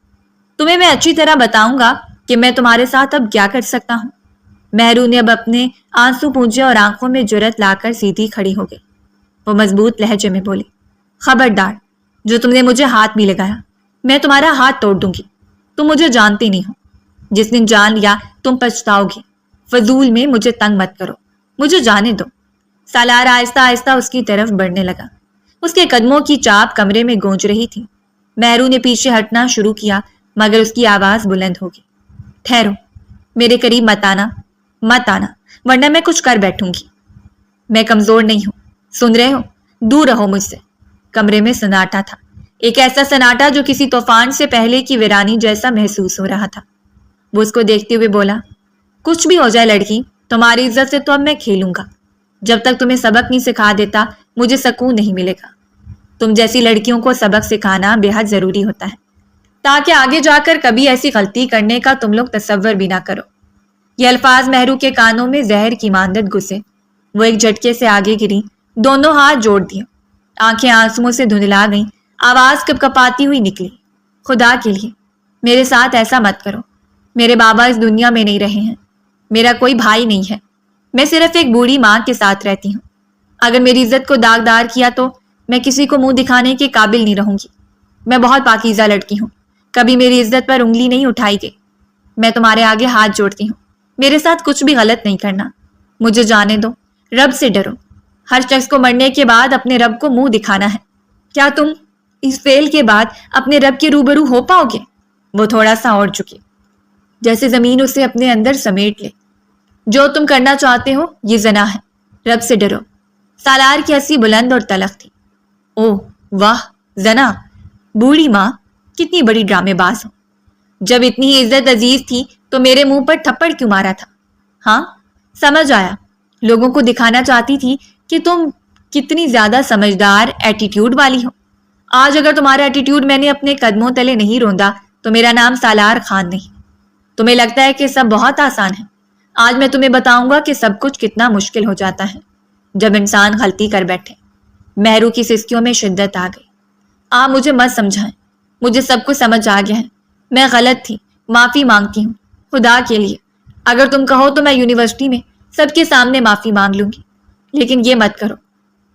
تمہیں میں اچھی طرح بتاؤں گا کہ میں تمہارے ساتھ اب کیا کر سکتا ہوں۔ مہرو نے اب اپنے آنسو پونچھے اور آنکھوں میں جرأت لا کر سیدھی کھڑی ہو گئی۔ وہ مضبوط لہجے میں بولی، خبردار، جو تم نے مجھے ہاتھ بھی لگایا میں تمہارا ہاتھ توڑ دوں گی، تم مجھے جانتی نہیں ہو، جس دن جان لیا تم پچھتاؤ گی، فضول میں مجھے تنگ مت کرو، مجھے جانے دو۔ سالار آہستہ آہستہ اس کی طرف بڑھنے لگا، اس کے قدموں کی چاپ کمرے میں گونج رہی تھی۔ مہرو نے پیچھے ہٹنا شروع کیا مگر اس کی آواز بلند ہو گئی، ٹھہرو، میرے قریب مت آنا ورنہ میں کچھ کر بیٹھوں گی۔ میں کمزور نہیں ہوں، سن رہے ہو، دور رہو مجھ سے۔ کمرے میں سناٹا تھا، ایک ایسا سناٹا جو کسی طوفان سے پہلے کی ویرانی جیسا محسوس ہو رہا تھا۔ وہ اس کو دیکھتے ہوئے بولا، کچھ بھی ہو جائے لڑکی، تمہاری عزت سے تو اب میں کھیلوں گا، جب تک تمہیں سبق نہیں سکھا دیتا مجھے سکون نہیں ملے گا۔ تم جیسی لڑکیوں کو سبق سکھانا بے حد ضروری ہوتا ہے تاکہ آگے جا کر کبھی ایسی غلطی کرنے کا تم لوگ تصور بھی نہ کرو۔ یہ الفاظ مہرو کے کانوں میں زہر کی مانند گھسے، وہ ایک جھٹکے سے آگے گری، دونوں ہاتھ جوڑ دیے، آنکھیں آنسوؤں سے دھندلا گئیں، آواز کپکپاتی ہوئی نکلی، خدا کے لیے میرے ساتھ ایسا مت کرو، میرے بابا اس دنیا میں نہیں رہے ہیں، میرا کوئی بھائی نہیں ہے، میں صرف ایک بوڑھی ماں کے ساتھ رہتی ہوں، اگر میری عزت کو داغدار کیا تو میں کسی کو منہ دکھانے کے قابل نہیں رہوں گی، میں بہت پاکیزہ لڑکی ہوں، کبھی میری عزت پر انگلی نہیں اٹھائی گئی، میں تمہارے آگے ہاتھ جوڑتی ہوں، میرے ساتھ کچھ بھی غلط نہیں کرنا، مجھے جانے دو، رب سے ڈرو، ہر شخص کو مرنے کے بعد اپنے رب کو منہ دکھانا ہے، کیا تم اس فعل کے بعد اپنے رب کے روبرو ہو پاؤ گے؟ وہ تھوڑا سا اور جھکی، جیسے زمین اسے اپنے اندر سمیٹ لے، جو تم کرنا چاہتے ہو یہ زنا ہے، رب سے ڈرو۔ سالار کی ہنسی بلند اور تلخ تھی، او واہ، زنا، بوڑھی ماں، کتنی بڑی ڈرامے باز ہو، جب اتنی ہی عزت عزیز تھی تو میرے منہ پر تھپڑ کیوں مارا تھا؟ ہاں سمجھ آیا، لوگوں کو دکھانا چاہتی تھی کہ تم کتنی زیادہ سمجھدار ایٹیٹیوڈ والی ہو۔ آج اگر تمہارا ایٹیٹیوڈ میں نے اپنے قدموں تلے نہیں روندا تو میرا نام سالار خان نہیں۔ تمہیں لگتا ہے کہ سب بہت آسان ہے، آج میں تمہیں بتاؤں گا کہ سب کچھ کتنا مشکل ہو جاتا ہے جب انسان غلطی کر بیٹھے۔ مہرو کی سسکیوں میں شدت آ گئی، آپ مجھے مت سمجھائیں، مجھے سب کچھ سمجھ آ گیا ہے، میں غلط تھی، معافی مانگتی ہوں، خدا کے لیے اگر تم کہو تو میں یونیورسٹی میں سب کے سامنے معافی مانگ لوں گی، لیکن یہ مت کرو،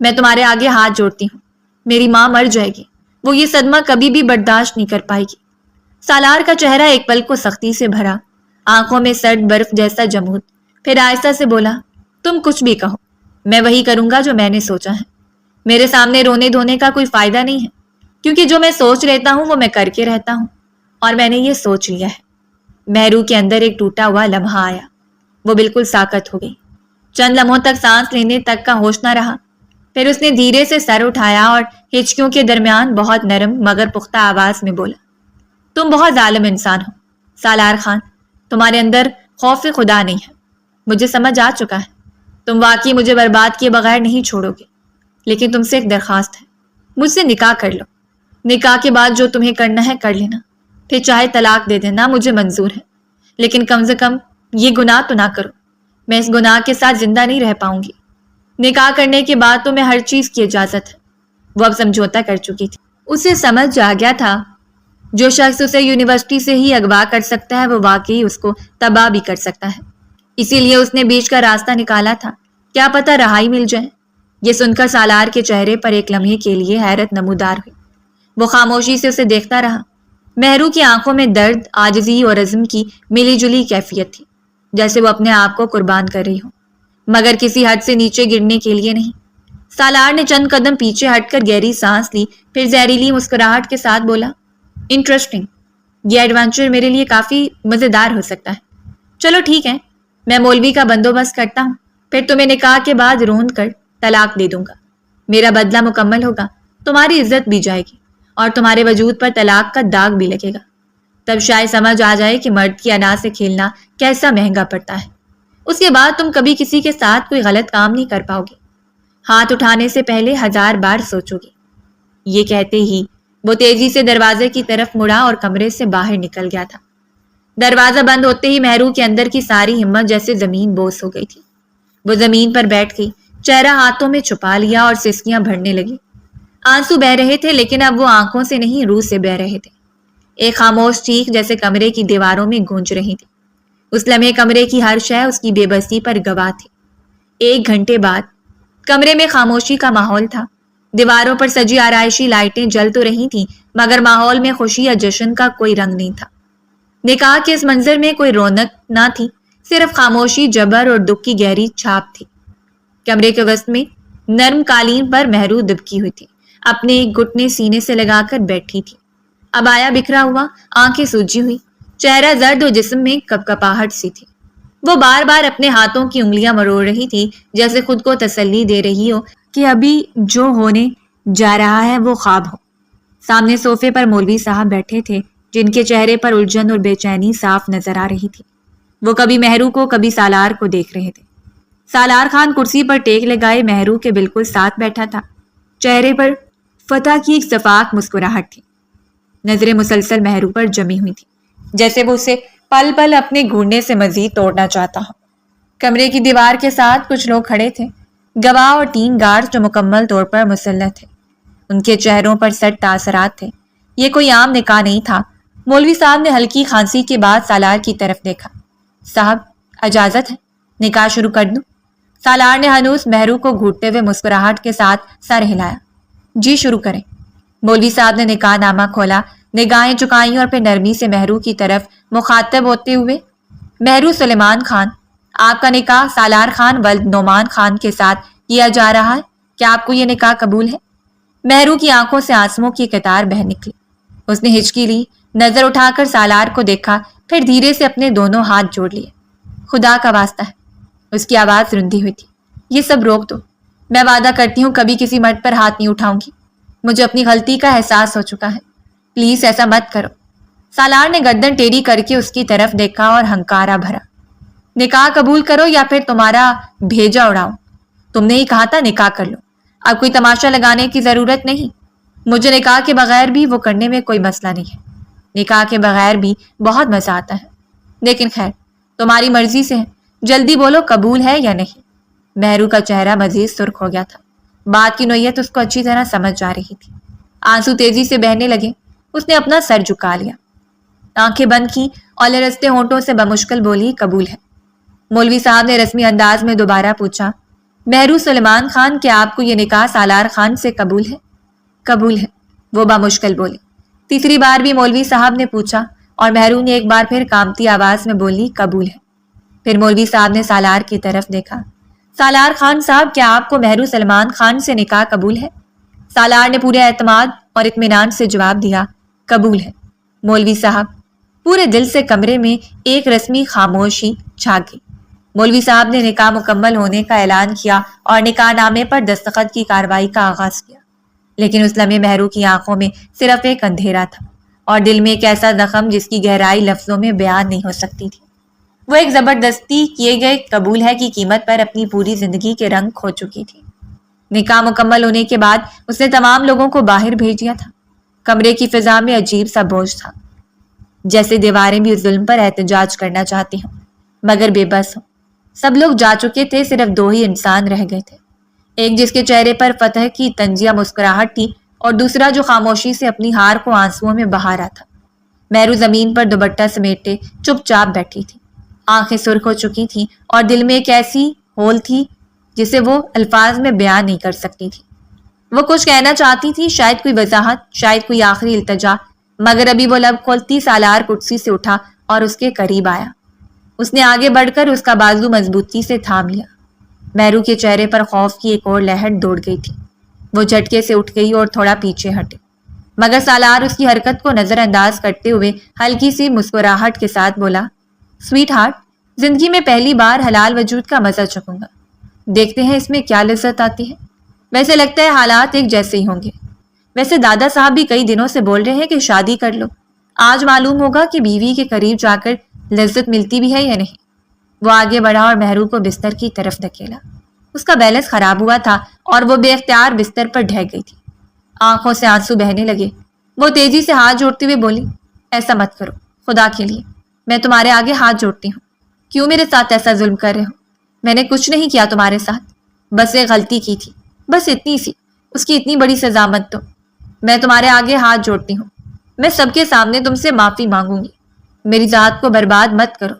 میں تمہارے آگے ہاتھ جوڑتی ہوں، میری ماں مر جائے گی، وہ یہ صدمہ کبھی بھی برداشت نہیں کر پائے گی۔ سالار کا چہرہ ایک پل کو سختی سے بھرا، آنکھوں میں سرد برف جیسا جمود، پھر آہستہ سے بولا، تم کچھ بھی کہو، میں وہی کروں گا جو میں نے سوچا ہے، میرے سامنے رونے دھونے کا کوئی فائدہ نہیں ہے، کیونکہ جو میں سوچ لیتا ہوں وہ میں کر کے رہتا ہوں، اور میں نے یہ سوچ لیا ہے۔ مہرو کے اندر ایک ٹوٹا ہوا لمحہ آیا، وہ بالکل ساکت ہو گئی، چند لمحوں تک سانس لینے تک کا ہوش نہ رہا، پھر اس نے دھیرے سے سر اٹھایا اور ہچکیوں کے درمیان بہت نرم مگر پختہ آواز میں بولا، تم بہت ظالم انسان ہو سالار خان، تمہارے اندر خوف خدا نہیں ہے، مجھے سمجھ آ چکا ہے، تم واقعی مجھے برباد کیے بغیر نہیں چھوڑو گے، لیکن تم سے ایک درخواست ہے، مجھ سے نکاح کر لو، نکاح کے بعد جو تمہیں کرنا ہے کر لینا، پھر چاہے طلاق دے دینا، مجھے منظور ہے، لیکن کم سے کم یہ گناہ تو نہ کرو، میں اس گناہ کے ساتھ زندہ نہیں رہ پاؤں گی۔ نکاح کرنے کے بعد تمہیں ہر چیز کی اجازت ہے۔ وہ اب سمجھوتا کر چکی تھی، اسے سمجھ آ گیا تھا جو شخص اسے یونیورسٹی سے ہی اغوا کر سکتا ہے وہ واقعی اس کو تباہ بھی کر سکتا ہے، اسی لیے اس نے بیچ کا راستہ نکالا تھا، کیا پتہ رہائی مل جائے۔ یہ سن کر سالار کے چہرے پر ایک لمحے کے لیے حیرت نمودار ہوئی، وہ خاموشی سے اسے دیکھتا رہا۔ مہرو کی آنکھوں میں درد، عاجزی اور عزم کی ملی جلی کیفیت تھی، جیسے وہ اپنے آپ کو قربان کر رہی ہو، مگر کسی حد سے نیچے گرنے کے لیے نہیں۔ سالار نے چند قدم پیچھے ہٹ کر گہری سانس لی، پھر زہریلی مسکراہٹ کے ساتھ بولا، انٹرسٹنگ، یہ ایڈونچر میرے لیے کافی مزیدار ہو سکتا ہے۔ چلو ٹھیک ہے، میں مولوی کا بندوبست کرتا ہوں، پھر تمہیں نکاح کے بعد روند کر طلاق دے دوں گا، میرا بدلہ مکمل ہوگا، تمہاری عزت بھی جائے گی اور تمہارے وجود پر طلاق کا داغ بھی لگے گا، تب شاید سمجھ آ جائے کہ مرد کی انا سے کھیلنا کیسا مہنگا پڑتا ہے۔ اس کے بعد تم کبھی کسی کے ساتھ کوئی غلط کام نہیں کر پاؤ گے، ہاتھ اٹھانے سے پہلے 1000 بار سوچو گے۔ یہ کہتے ہی وہ تیزی سے دروازے کی طرف مڑا اور کمرے سے باہر نکل گیا تھا۔ دروازہ بند ہوتے ہی مہرو کے اندر کی ساری ہمت جیسے زمین بوس ہو گئی تھی، وہ زمین پر بیٹھ گئی، چہرہ ہاتھوں میں چھپا لیا اور سسکیاں بھرنے لگی۔ آنسو بہ رہے تھے لیکن اب وہ آنکھوں سے نہیں روح سے بہ رہے تھے، ایک خاموش چیخ جیسے کمرے کی دیواروں میں گونج رہی تھی۔ اس لمحے کمرے کی ہر شے اس کی بے بسی پر گواہ تھی۔ 1 گھنٹے بعد کمرے میں خاموشی کا ماحول تھا، دیواروں پر سجی آرائشی لائٹیں جل تو رہی تھیں مگر ماحول میں خوشی یا جشن کا کوئی رنگ نہیں تھا۔ نکاح کے اس منظر میں کوئی رونق نہ تھی، صرف خاموشی، جبر اور دکھ کی گہری چھاپ تھی۔ کمرے کے وسط میں نرم قالین پر مہرو دبکی ہوئی تھی، اپنے ایک گھٹنے سینے سے لگا کر بیٹھی تھی، عبایا بکھرا ہوا، آنکھیں سوجی ہوئی، چہرہ زرد اور جسم میں کپکپاہٹ سی تھی۔ وہ بار بار اپنے ہاتھوں کی انگلیاں مروڑ رہی تھی جیسے خود کو تسلی دے رہی ہو کہ ابھی جو ہونے جا رہا ہے وہ خواب ہو۔ سامنے صوفے پر مولوی صاحب بیٹھے تھے جن کے چہرے پر الجھن اور بے چینی صاف نظر آ رہی تھی۔ وہ کبھی مہرو کو کبھی سالار کو دیکھ رہے تھے۔ سالار خان کرسی پر ٹیک لگائے مہرو کے بالکل ساتھ بیٹھا تھا، چہرے پر فتح کی ایک شفاف مسکراہٹ تھی، نظریں مسلسل مہرو پر جمی ہوئی تھی جیسے وہ اسے پل پل اپنے گھورنے سے مزید توڑنا چاہتا ہو۔ کمرے کی دیوار کے ساتھ کچھ لوگ کھڑے تھے، گواہ اور 3 گارڈ جو مکمل طور پر مسلح تھے، ان کے چہروں پر سخت تاثرات تھے۔ یہ کوئی عام نکاح نہیں تھا۔ مولوی صاحب نے ہلکی کھانسی کے بعد سالار کی طرف دیکھا، صاحب اجازت ہے نکاح شروع کر دوں؟ سالار نے ہنوز مہرو کو گھوٹتے ہوئے مسکراہٹ کے ساتھ سر ہلایا، جی شروع کریں۔ مولوی صاحب نے نکاح نامہ کھولا، نگاہیں جھکائیں اور پھر نرمی سے مہرو کی طرف مخاطب ہوتے ہوئے، مہرو سلیمان خان، آپ کا نکاح سالار خان ولد نعمان خان کے ساتھ کیا جا رہا ہے، کیا آپ کو یہ نکاح قبول ہے؟ مہرو کی آنکھوں سے آنسوؤں کی قطار بہہ نکلی، اس نے ہچکی لی، نظر اٹھا کر سالار کو دیکھا، پھر دھیرے سے اپنے دونوں ہاتھ جوڑ لیے۔ خدا کا واسطہ ہے، اس کی آواز رندھی ہوئی تھی، یہ سب روک دو، میں وعدہ کرتی ہوں کبھی کسی مرد پر ہاتھ نہیں اٹھاؤں گی، مجھے اپنی غلطی کا احساس ہو چکا ہے، پلیز ایسا مت کرو۔ سالار نے گردن ٹیڑھی کر کے اس کی طرف دیکھا اور ہنکارا بھرا، نکاح قبول کرو یا پھر تمہارا بھیجا اڑاؤں، تم نے ہی کہا تھا نکاح کر لو، اب کوئی تماشا لگانے کی ضرورت نہیں، مجھے نکاح کے بغیر بھی وہ کرنے میں کوئی مسئلہ نہیں ہے، نکاح کے بغیر بھی بہت مزہ آتا ہے، لیکن خیر تمہاری مرضی سے ہے، جلدی بولو قبول ہے یا نہیں۔ مہرو کا چہرہ مزید سرخ ہو گیا تھا، بات کی نوعیت اس کو اچھی طرح سمجھ جا رہی تھی، آنسو تیزی سے بہنے لگے، اس نے اپنا سر جھکا لیا، آنکھیں بند کی اور لرزتے ہونٹوں سے بمشکل بولی، قبول ہے۔ مولوی صاحب نے رسمی انداز میں دوبارہ پوچھا، مہرو سلیمان خان، کیا آپ کو یہ نکاح سالار خان سے قبول ہے؟ قبول ہے، وہ بمشکل بولی۔ تیسری بار بھی مولوی صاحب نے پوچھا اور مہرو نے ایک بار پھر کامتی آواز میں بولی، قبول ہے۔ پھر مولوی صاحب نے سالار کی طرف دیکھا، سالار خان صاحب، کیا آپ کو مہرو سلیمان خان سے نکاح قبول ہے؟ سالار نے پورے اعتماد اور اطمینان سے جواب دیا، قبول ہے۔ مولوی صاحب، پورے دل سے کمرے میں ایک رسمی خاموشی چھا گئی۔ مولوی صاحب نے نکاح مکمل ہونے کا اعلان کیا اور نکاح نامے پر دستخط کی کارروائی کا آغاز کیا، لیکن اس لمحے مہرو کی آنکھوں میں صرف ایک اندھیرا تھا اور دل میں ایک ایسا زخم جس کی گہرائی لفظوں میں بیان نہیں ہو سکتی تھی۔ وہ ایک زبردستی کیے گئے قبول ہے کی قیمت پر اپنی پوری زندگی کے رنگ کھو چکی تھی۔ نکاح مکمل ہونے کے بعد اس نے تمام لوگوں کو باہر بھیج دیا تھا۔ کمرے کی فضا میں عجیب سا بوجھ تھا، جیسے دیواریں بھی اس ظلم پر احتجاج کرنا چاہتی ہوں مگر بے بس ہوں۔ سب لوگ جا چکے تھے، صرف دو ہی انسان رہ گئے تھے، ایک جس کے چہرے پر فتح کی طنزیہ مسکراہٹ تھی اور دوسرا جو خاموشی سے اپنی ہار کو آنسوؤں میں بہا رہا تھا۔ مہرو زمین پر دوپٹہ سمیٹے چپ چاپ بیٹھی تھی، آنکھیں سرخ ہو چکی تھیں اور دل میں ایک ایسی ہول تھی جسے وہ الفاظ میں بیان نہیں کر سکتی تھی۔ وہ کچھ کہنا چاہتی تھی، شاید کوئی وضاحت، شاید کوئی آخری التجا، مگر ابھی وہ لب کھولتی سالار کرسی سے اٹھا اور اس کے قریب آیا۔ اس نے آگے بڑھ کر اس کا بازو مضبوطی سے تھام لیا۔ مہرو کے چہرے پر خوف کی ایک اور لہر دوڑ گئی تھی۔ وہ جھٹکے سے اٹھ گئی اور تھوڑا پیچھے ہٹے، مگر سالار اس کی حرکت کو نظر انداز کرتے ہوئے ہلکی سی مسکراہٹ کے ساتھ بولا، سویٹ ہارٹ، زندگی میں پہلی بار حلال وجود کا مزہ چکوں گا، دیکھتے ہیں اس میں کیا لذت آتی ہے۔ ویسے لگتا ہے حالات ایک جیسے ہی ہوں گے۔ ویسے دادا صاحب بھی کئی دنوں سے بول رہے ہیں کہ شادی کر لو، آج معلوم ہوگا کہ بیوی کے قریب جا کر لذت ملتی بھی ہے یا نہیں۔ وہ آگے بڑھا اور مہرو کو بستر کی طرف دھکیلا۔ اس کا بیلنس خراب ہوا تھا اور وہ بے اختیار بستر پر ڈھہ گئی تھی، آنکھوں سے آنسو بہنے لگے۔ وہ تیزی سے ہاتھ جوڑتے ہوئے بولی، ایسا مت کرو، خدا کے لیے، میں تمہارے آگے ہاتھ جوڑتی ہوں، کیوں میرے ساتھ ایسا ظلم کر رہے ہو؟ میں نے کچھ نہیں کیا تمہارے ساتھ، بس ایک غلطی کی تھی، بس اتنی سی، اس کی اتنی بڑی سزا مت دو۔ میں تمہارے آگے ہاتھ جوڑتی ہوں، میں سب کے سامنے تم سے معافی مانگوں گی، میری ذات کو برباد مت کرو،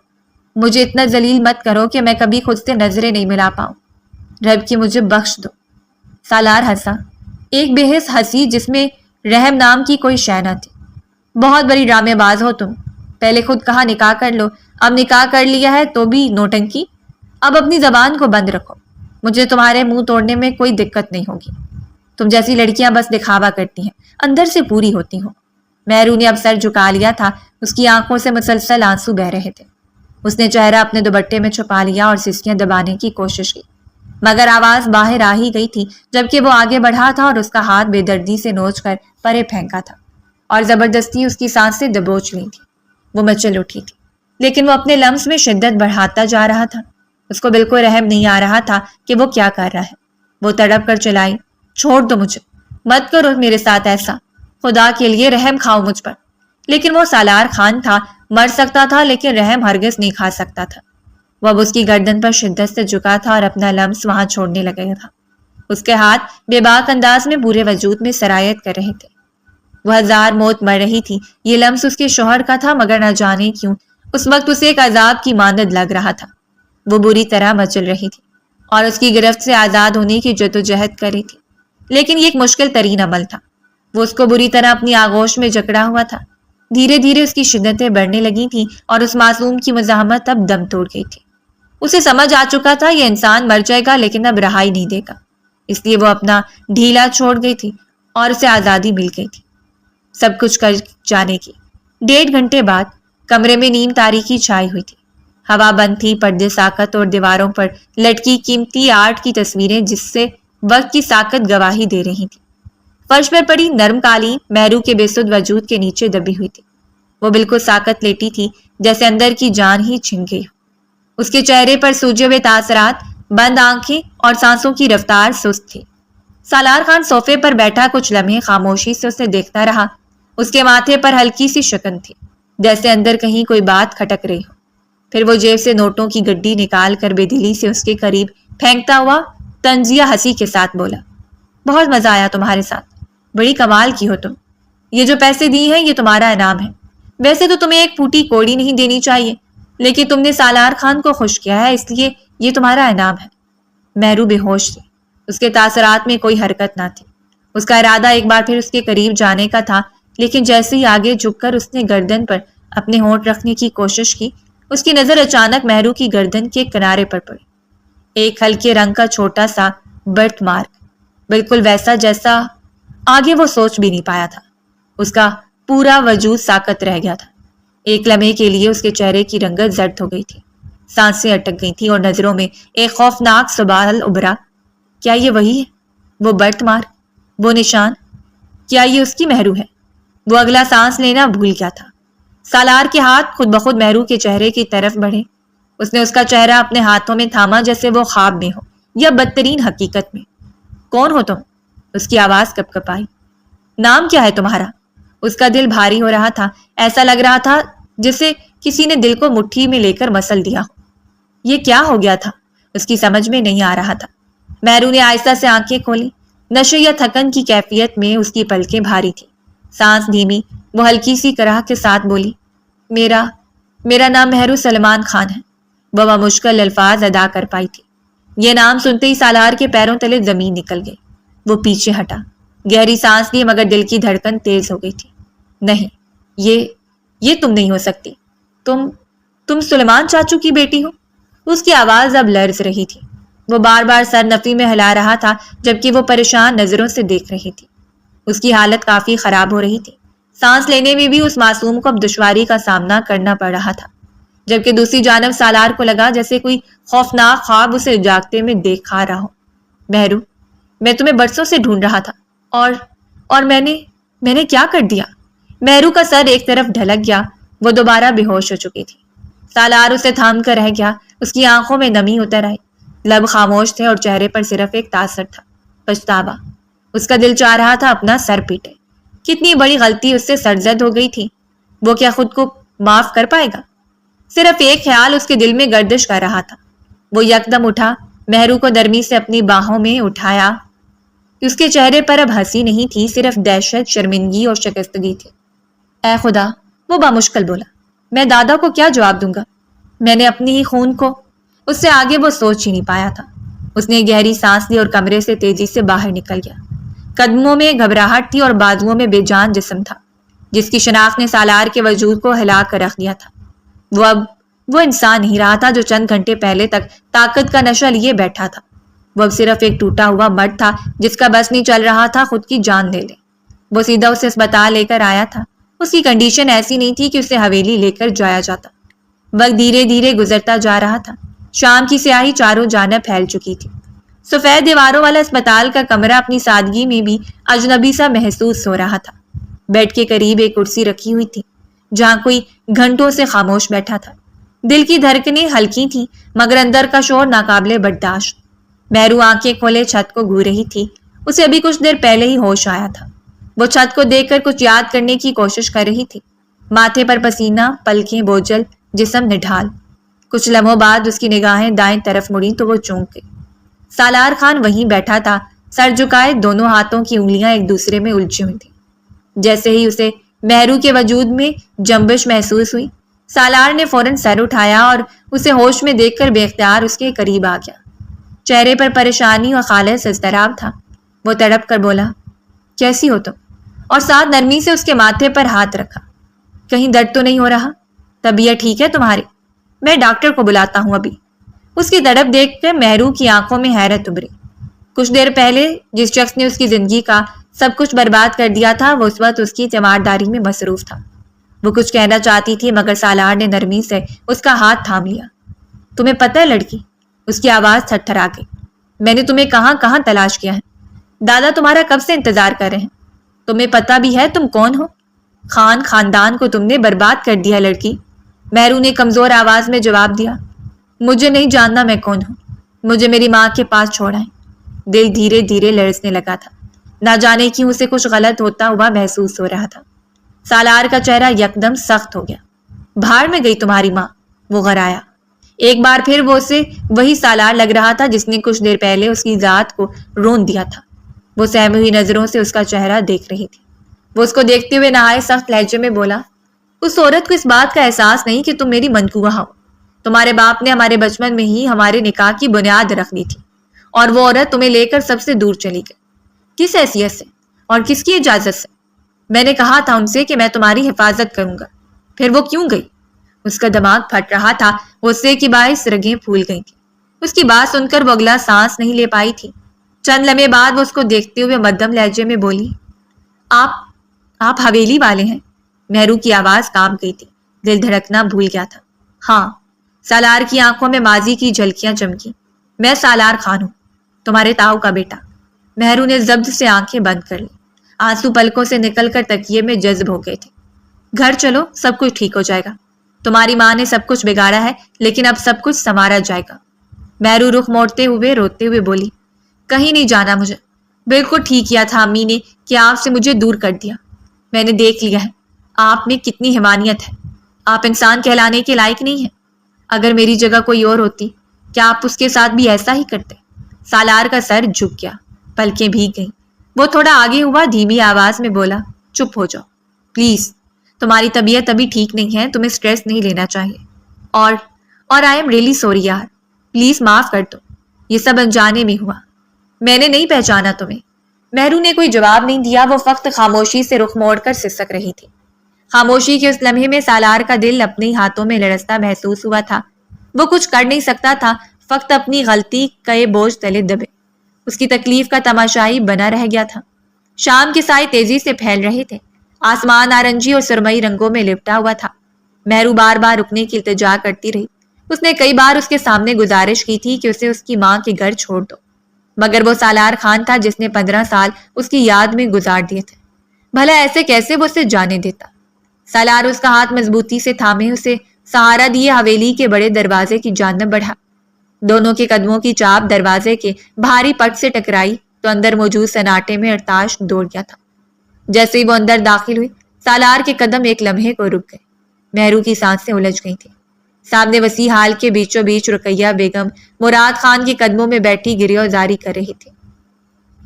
مجھے اتنا ذلیل مت کرو کہ میں کبھی خود سے نظریں نہیں ملا پاؤں، رب کی مجھے بخش دو۔ سالار ہنسا، ایک بے حس ہنسی جس میں رحم نام کی کوئی شے نہ تھی۔ بہت بڑی ڈرامے باز ہو تم، پہلے خود کہا نکاح کر لو، اب نکاح کر لیا ہے تو بھی نوٹنکی۔ اب اپنی زبان کو بند رکھو، مجھے تمہارے منہ توڑنے میں کوئی دقت نہیں ہوگی، تم جیسی لڑکیاں بس دکھاوا کرتی ہیں، اندر سے پوری ہوتی ہوں۔ مہرو نے اب سر جھکا لیا تھا، اس کی آنکھوں سے مسلسل آنسو بہ رہے تھے۔ اس نے چہرہ اپنے دوپٹے میں چھپا لیا اور سسکیاں دبانے کی کوشش کی، مگر آواز باہر آ ہی گئی تھی، جبکہ وہ آگے بڑھا تھا اور اس کا ہاتھ بے دردی سے نوچ کر پرے پھینکا تھا اور زبردستی اس کی سانسیں دبوچ لی تھی۔ وہ مچل اٹھی تھی، لیکن وہ اپنے لمس میں شدت بڑھاتا جا رہا تھا۔ اس کو بالکل رحم نہیں آ رہا تھا کہ وہ کیا کر رہا ہے۔ وہ تڑپ کر چلائی، چھوڑ دو مجھے، مت کرو میرے ساتھ ایسا، خدا کے لیے رحم کھاؤ مجھ پر۔ لیکن وہ سالار خان تھا، مر سکتا تھا لیکن رحم ہرگز نہیں کھا سکتا تھا۔ وہ اب اس کی گردن پر شدت سے جھکا تھا اور اپنا لمس وہاں چھوڑنے لگا تھا۔ اس کے ہاتھ بے باک انداز میں پورے وجود میں سرایت کر رہے تھے۔ وہ ہزار موت مر رہی تھی، یہ لمس اس کے شوہر کا تھا، مگر نہ جانے کیوں اس وقت اسے ایک عذاب کی مانند لگ رہا تھا۔ وہ بری طرح مچل رہی تھی اور اس کی گرفت سے آزاد ہونے کی جدوجہد کر رہی تھی، لیکن یہ ایک مشکل ترین عمل تھا۔ وہ اس کو بری طرح اپنی آغوش میں جکڑا ہوا تھا۔ دھیرے دھیرے اس کی شدتیں بڑھنے لگی تھیں اور اس معصوم کی مزاحمت اب دم توڑ گئی تھی۔ اسے سمجھ آ چکا تھا یہ انسان مر جائے گا لیکن اب رہائی نہیں دے گا، اس لیے وہ اپنا ڈھیلا چھوڑ گئی تھی اور اسے آزادی مل گئی تھی سب کچھ کر جانے کی۔ 1.5 گھنٹے بعد کمرے میں نیم تاریکی چھائی ہوئی تھی، ہوا بند تھی، پردے ساکت اور دیواروں پر لٹکی قیمتی آرٹ کی تصویریں جس سے وقت کی ساکت گواہی دے رہی تھی۔ فرش پر پڑی نرم قالین مہرو کے بے سدھ وجود کے نیچے دبی ہوئی تھی۔ وہ بالکل ساکت لیٹی تھی، جیسے اندر کی جان ہی چھن گئی ہو۔ اس کے چہرے پر سوجے ہوئے تاثرات، بند آنکھیں اور سانسوں کی رفتار سست تھی۔ سالار خان صوفے پر بیٹھا کچھ لمحے خاموشی سے اسے دیکھتا رہا۔ اس کے ماتھے پر ہلکی سی شکن تھی، جیسے اندر کہیں کوئی بات کھٹک رہی ہو۔ پھر وہ جیب سے نوٹوں کی گڈی نکال کر بے دلی سے اس کے قریب پھینکتا ہوا طنزیہ ہنسی کے ساتھ بولا، بہت مزہ آیا تمہارے ساتھ، بڑی کمال کی ہو تم، یہ جو پیسے دی ہیں یہ تمہارا انعام ہے۔ ویسے تو تمہیں ایک پھوٹی کوڑی نہیں دینی چاہیے، لیکن تم نے سالار خان کو خوش کیا ہے، اس لیے یہ تمہارا انعام ہے۔ مہرو بے ہوش تھی، اس کے تاثرات میں کوئی حرکت نہ تھی۔ اس کا ارادہ ایک بار پھر اس کے قریب جانے کا تھا، لیکن جیسے ہی آگے جھک کر اس نے گردن پر اپنے ہونٹ رکھنے کی کوشش کی، اس کی نظر اچانک مہرو کی گردن کے کنارے پر پڑی۔ ایک ہلکے رنگ کا چھوٹا سا برٹ مارک، بالکل ویسا جیسا آگے وہ سوچ بھی نہیں پایا تھا۔ اس کا پورا وجود ساکت رہ گیا تھا۔ ایک لمحے کے لیے اس کے چہرے کی رنگت زرد ہو گئی تھی، سانسیں اٹک گئی تھی اور نظروں میں ایک خوفناک سوال ابھرا۔ کیا یہ وہی ہے؟ وہ برت مارک، وہ نشان، کیا یہ اس کی مہرو ہے؟ وہ اگلا سانس لینا بھول گیا تھا۔ سالار کے ہاتھ خود بخود مہرو کے چہرے کی طرف بڑھے۔ اس نے اس کا چہرہ اپنے ہاتھوں میں تھاما جیسے وہ خواب میں ہو یا بدترین حقیقت میں۔ کون ہو تم؟ اس کی آواز کپ کپ آئی۔ نام کیا ہے تمہارا؟ اس کا دل بھاری ہو رہا تھا، ایسا لگ رہا تھا جسے کسی نے دل کو مٹھی میں لے کر مسل دیا ہو۔ یہ کیا ہو گیا تھا؟ اس کی سمجھ میں نہیں آ رہا تھا۔ مہرو نے آہستہ سے آنکھیں کھولی۔ نشے یا تھکن کی کیفیت میں اس کی پلکیں بھاری تھی، سانس دھیمی۔ وہ ہلکی سی کرہ کے ساتھ بولی، میرا نام مہرو سلمان خان ہے۔ وہ بمشکل الفاظ ادا کر پائی تھی۔ یہ نام سنتے ہی سالار کے پیروں تلے زمین نکل گئی۔ وہ پیچھے ہٹا، گہری سانس لی، مگر دل کی دھڑکن تیز ہو گئی تھی۔ نہیں، یہ تم نہیں ہو سکتی۔ تم سلیمان چاچو کی بیٹی ہو؟ اس کی آواز اب لرز رہی تھی۔ وہ بار بار سر نفی میں ہلا رہا تھا جبکہ وہ پریشان نظروں سے دیکھ رہی تھی۔ اس کی حالت کافی خراب ہو رہی تھی۔ سانس لینے میں بھی اس معصوم کو اب دشواری کا سامنا کرنا پڑ رہا تھا، جبکہ دوسری جانب سالار کو لگا جیسے کوئی خوفناک خواب اسے جاگتے میں دیکھا رہا ہو۔ مہرو، میں تمہیں برسوں سے ڈھونڈ رہا تھا اور میں نے کیا کر دیا؟ مہرو کا سر ایک طرف ڈھلک گیا۔ وہ دوبارہ بے ہوش ہو چکی تھی۔ سالار اسے تھام کر رہ گیا۔ اس کی آنکھوں میں نمی اتر آئی، لب خاموش تھے اور چہرے پر صرف ایک تاثر تھا، پچھتاوا۔ اس کا دل چاہ رہا تھا اپنا سر پیٹے۔ کتنی بڑی غلطی اس سے سرزد ہو گئی تھی۔ وہ کیا خود کو معاف کر پائے گا؟ صرف ایک خیال اس کے دل میں گردش کر رہا تھا۔ وہ یکدم اٹھا، مہرو کو نرمی سے اپنی باہوں میں اٹھایا۔ اس کے چہرے پر اب ہنسی نہیں تھی، صرف دہشت، شرمندگی اور شکستگی تھی۔ اے خدا، وہ بامشکل بولا، میں دادا کو کیا جواب دوں گا؟ میں نے اپنی ہی خون کو… اس سے آگے وہ سوچ ہی نہیں پایا تھا۔ اس نے گہری سانس لی اور کمرے سے تیزی سے باہر نکل گیا۔ قدموں میں گھبراہٹ تھی اور بازوؤں میں بے جان جسم تھا، جس کی شناخت نے سالار کے وجود کو ہلا کر رکھ دیا تھا۔ وہ انسان نہیں رہا تھا جو چند گھنٹے پہلے تک طاقت کا نشہ لیے بیٹھا تھا۔ وہ اب صرف ایک ٹوٹا ہوا مرد تھا جس کا بس نہیں چل رہا تھا خود کی جان لے لے۔ وہ سیدھا اسے اسپتال لے کر آیا تھا۔ اس کی کنڈیشن ایسی نہیں تھی کہ اسے حویلی لے کر جایا جاتا۔ وقت دھیرے دھیرے گزرتا جا رہا تھا۔ شام کی سیاہی چاروں جانب پھیل چکی تھی۔ سفید دیواروں والا اسپتال کا کمرہ اپنی سادگی میں بھی اجنبی سا محسوس ہو رہا تھا۔ بیڈ کے قریب ایک کرسی رکھی ہوئی تھی جہاں کوئی گھنٹوں سے خاموش بیٹھا تھا۔ دل کی دھڑکنیں ہلکی تھیں مگر اندر کا شور ناقابل برداشت۔ مہرو آنکھیں کھولے چھت کو گھور رہی تھی۔ اسے ابھی کچھ دیر پہلے ہی ہوش آیا تھا۔ وہ چھت کو دیکھ کر کچھ یاد کرنے کی کوشش کر رہی تھی۔ ماتھے پر پسینہ، پلکیں بوجھل، جسم نڈھال۔ کچھ لمحوں بعد اس کی نگاہیں دائیں طرف مڑیں تو وہ چونک گئی۔ سالار خان وہیں بیٹھا تھا، سر جھکائے، دونوں ہاتھوں کی انگلیاں ایک دوسرے میں الجھی ہوئی تھیں۔ جیسے ہی اسے مہرو کے وجود میں جنبش محسوس ہوئی، سالار نے فوراً سر اٹھایا اور اسے ہوش میں دیکھ کر بے اختیار اس کے قریب آ گیا۔ چہرے پر پریشانی اور خالص اضطراب تھا۔ وہ تڑپ کر بولا، کیسی ہو تم؟ اور ساتھ نرمی سے اس کے ماتھے پر ہاتھ رکھا۔ کہیں درد تو نہیں ہو رہا؟ طبیعت ٹھیک ہے تمہاری؟ میں ڈاکٹر کو بلاتا ہوں ابھی۔ اس کی تڑپ دیکھ کر مہرو کی آنکھوں میں حیرت ابھری۔ کچھ دیر پہلے جس شخص نے اس کی زندگی کا سب کچھ برباد کر دیا تھا وہ اس وقت اس کی تیمارداری میں مصروف تھا۔ وہ کچھ کہنا چاہتی تھی مگر سالار نے نرمی سے اس کا ہاتھ تھام لیا۔ تمہیں پتہ ہے لڑکی، اس کی آواز تھرتھرا گئی، میں نے تمہیں کہاں کہاں تلاش کیا ہے۔ دادا تمہارا کب سے انتظار کر رہے ہیں۔ تمہیں پتہ بھی ہے تم کون ہو؟ خاندان کو تم نے برباد کر دیا لڑکی۔ مہرو نے کمزور آواز میں جواب دیا، مجھے نہیں جاننا میں کون ہوں، مجھے میری ماں کے پاس چھوڑا ہے۔ دل دھیرے دھیرے لرزنے لگا تھا۔ نہ جانے کیوں اسے کچھ غلط ہوتا ہوا محسوس ہو رہا تھا۔ سالار کا چہرہ یکدم سخت ہو گیا۔ بھاڑ میں گئی تمہاری ماں، وہ غرایا۔ ایک بار پھر وہ اسے وہی سالار لگ رہا تھا جس نے کچھ دیر پہلے اس کی ذات کو رون دیا تھا۔ وہ سہمی ہوئی نظروں سے اس کا چہرہ دیکھ رہی تھی۔ وہ اس کو دیکھتے ہوئے نہایت سخت لہجے میں بولا، اس عورت کو اس بات کا احساس نہیں کہ تم میری منقوہ ہو۔ تمہارے باپ نے ہمارے بچپن میں ہی ہمارے نکاح کی بنیاد رکھ دی تھی اور وہ عورت تمہیں لے کر سب سے دور چلی گئی۔ کس حیثیت سے اور کس کی اجازت سے؟ میں نے کہا تھا ان سے کہ میں تمہاری حفاظت کروں گا، پھر وہ کیوں گئی؟ اس کا دماغ پھٹ رہا تھا، غصے کی باعث رگیں پھول گئی تھی۔ اس کی بات سن کر وہ اگلا سانس نہیں لے پائی تھی۔ چند لمحے بعد وہ اس کو دیکھتے ہوئے مدھم لہجے میں بولی، آپ حویلی والے ہیں؟ مہرو کی آواز کانپ گئی تھی، دل دھڑکنا بھول گیا تھا۔ ہاں، سالار کی آنکھوں میں ماضی کی جھلکیاں چمکی۔ میں سالار خان ہوں، تمہارے تاؤ کا بیٹا۔ مہرو نے ضبط سے آنکھیں بند کر لی۔ آنسو پلکوں سے نکل کر تکیے میں جذب ہو گئے تھے۔ گھر چلو، سب کچھ ٹھیک ہو جائے گا۔ تمہاری ماں نے سب کچھ بگاڑا ہے، لیکن اب سب کچھ سنوارا جائے گا۔ مہرو رخ موڑتے ہوئے روتے ہوئے بولی، کہیں نہیں جانا مجھے۔ بالکل ٹھیک کیا تھا امی نے کہ آپ سے مجھے دور کر دیا۔ میں نے دیکھ لیا ہے آپ میں کتنی حیوانیت ہے۔ آپ انسان کہلانے کے لائق نہیں ہیں۔ اگر میری جگہ کوئی اور ہوتی، کیا آپ اس کے ساتھ بھی ایسا ہی کرتے؟ سالار کا سر جھک گیا، پلکیں بھیگ گئیں۔ وہ تھوڑا آگے ہوا، دھیمی آواز میں بولا، چپ ہو جاؤ پلیز، تمہاری طبیعت ابھی ٹھیک نہیں ہے، تمہیں سٹریس نہیں لینا چاہیے۔ اور آئی ایم ریئلی سوری یار، پلیز معاف کر دو، یہ سب انجانے میں ہوا۔ میں نے نہیں پہچانا تمہیں۔ مہرو نے کوئی جواب نہیں دیا، وہ فقط خاموشی سے رخ موڑ کر سسک رہی تھی۔ خاموشی کے اس لمحے میں سالار کا دل اپنے ہاتھوں میں لرزتا محسوس ہوا تھا۔ وہ کچھ کر نہیں سکتا تھا، فقط اپنی غلطی کے بوجھ تلے دبے۔ اس کی تکلیف کا تماشائی بنا رہ گیا تھا۔ شام کے سائے تیزی سے پھیل رہے تھے۔ آسمان نارنجی اور سرمئی رنگوں میں لپٹا ہوا تھا۔ مہرو بار بار رکنے کی التجا کرتی رہی۔ اس نے کئی بار اس کے سامنے گزارش کی تھی کہ اسے اس کی ماں کے گھر چھوڑ دو، مگر وہ سالار خان تھا جس نے 15 سال اس کی یاد میں گزار دیے تھے۔ بھلا ایسے کیسے وہ اسے جانے دیتا؟ سالار اس کا ہاتھ مضبوطی سے تھامے اسے سہارا دیے حویلی کے بڑے دروازے کی جانب بڑھا۔ دونوں کے قدموں کی چاپ دروازے کے بھاری پٹ سے ٹکرائی تو اندر موجود سناٹے میں ارتاش دوڑ گیا تھا۔ جیسے ہی وہ اندر داخل ہوئی، سالار کے قدم ایک لمحے کو رک گئے۔ مہرو کی سانسیں الجھ گئی تھیں۔ سامنے وسیع ہال کے بیچوں بیچ رقیہ بیگم مراد خان کے قدموں میں بیٹھی گریوزاری کر رہی تھی۔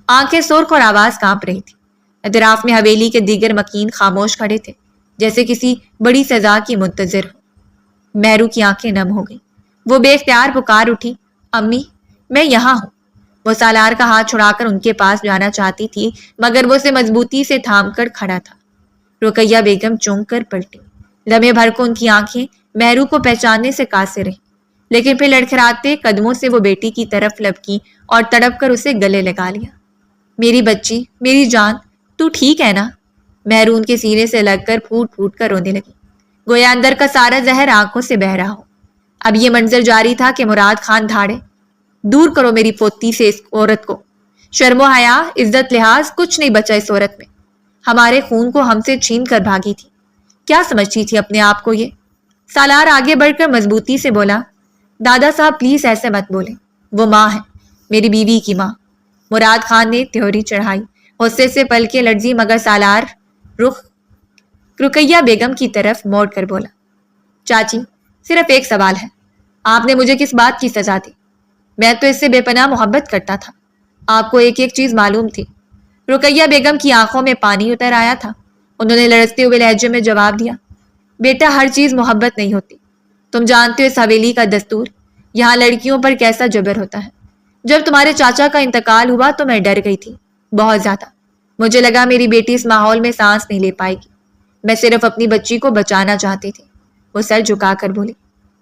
آنکھیں سرخ اور آواز کانپ رہی تھی۔ اطراف میں حویلی کے دیگر مکین خاموش کھڑے تھے، جیسے کسی بڑی سزا کی منتظر ہو۔ مہرو کی آنکھیں نم ہو گئیں۔ وہ بے اختیار پکار اٹھی، امی میں یہاں ہوں۔ وہ سالار کا ہاتھ چھڑا کر ان کے پاس جانا چاہتی تھی، مگر وہ اسے مضبوطی سے تھام کر کھڑا تھا۔ رقیہ بیگم چونک کر پلٹی۔ لمحے بھر کو ان کی آنکھیں مہرو کو پہچاننے سے قاصر رہیں، لیکن پھر لڑکھڑاتے قدموں سے وہ بیٹی کی طرف لپکی اور تڑپ کر اسے گلے لگا لیا۔ میری بچی، میری جان، تو ٹھیک ہے نا؟ مہرو ان کے سینے سے لگ کر پھوٹ پھوٹ کر رونے لگی، گویا اندر کا سارا زہر آنکھوں سے بہہ رہا ہو۔ اب یہ منظر جاری تھا کہ مراد خان دھاڑے، دور کرو میری پوتی سے اس عورت کو۔ شرم و حیا، عزت لحاظ کچھ نہیں بچا اس عورت میں۔ ہمارے خون کو ہم سے چھین کر بھاگی تھی۔ کیا سمجھتی تھی اپنے آپ کو یہ؟ سالار آگے بڑھ کر مضبوطی سے بولا، دادا صاحب پلیز ایسے مت بولیں، وہ ماں ہے، میری بیوی کی ماں۔ مراد خان نے تہوری چڑھائی، غصے سے پلکیں لرزی، مگر سالار رخ رقیہ بیگم کی طرف موڑ کر بولا، چاچی صرف ایک سوال ہے، آپ نے مجھے کس بات کی سزا دی؟ میں تو اس سے بے پناہ محبت کرتا تھا۔ آپ کو ایک ایک چیز معلوم تھی۔ رقیہ بیگم کی آنکھوں میں پانی اتر آیا تھا۔ انہوں نے لرزتے ہوئے لہجے میں جواب دیا، بیٹا ہر چیز محبت نہیں ہوتی۔ تم جانتے ہو اس حویلی کا دستور، یہاں لڑکیوں پر کیسا جبر ہوتا ہے۔ جب تمہارے چاچا کا انتقال ہوا تو میں ڈر گئی تھی، بہت زیادہ۔ مجھے لگا میری بیٹی اس ماحول میں سانس نہیں لے پائے گی۔ میں صرف اپنی بچی کو بچانا چاہتی تھی۔ وہ سر جھکا کر بولی۔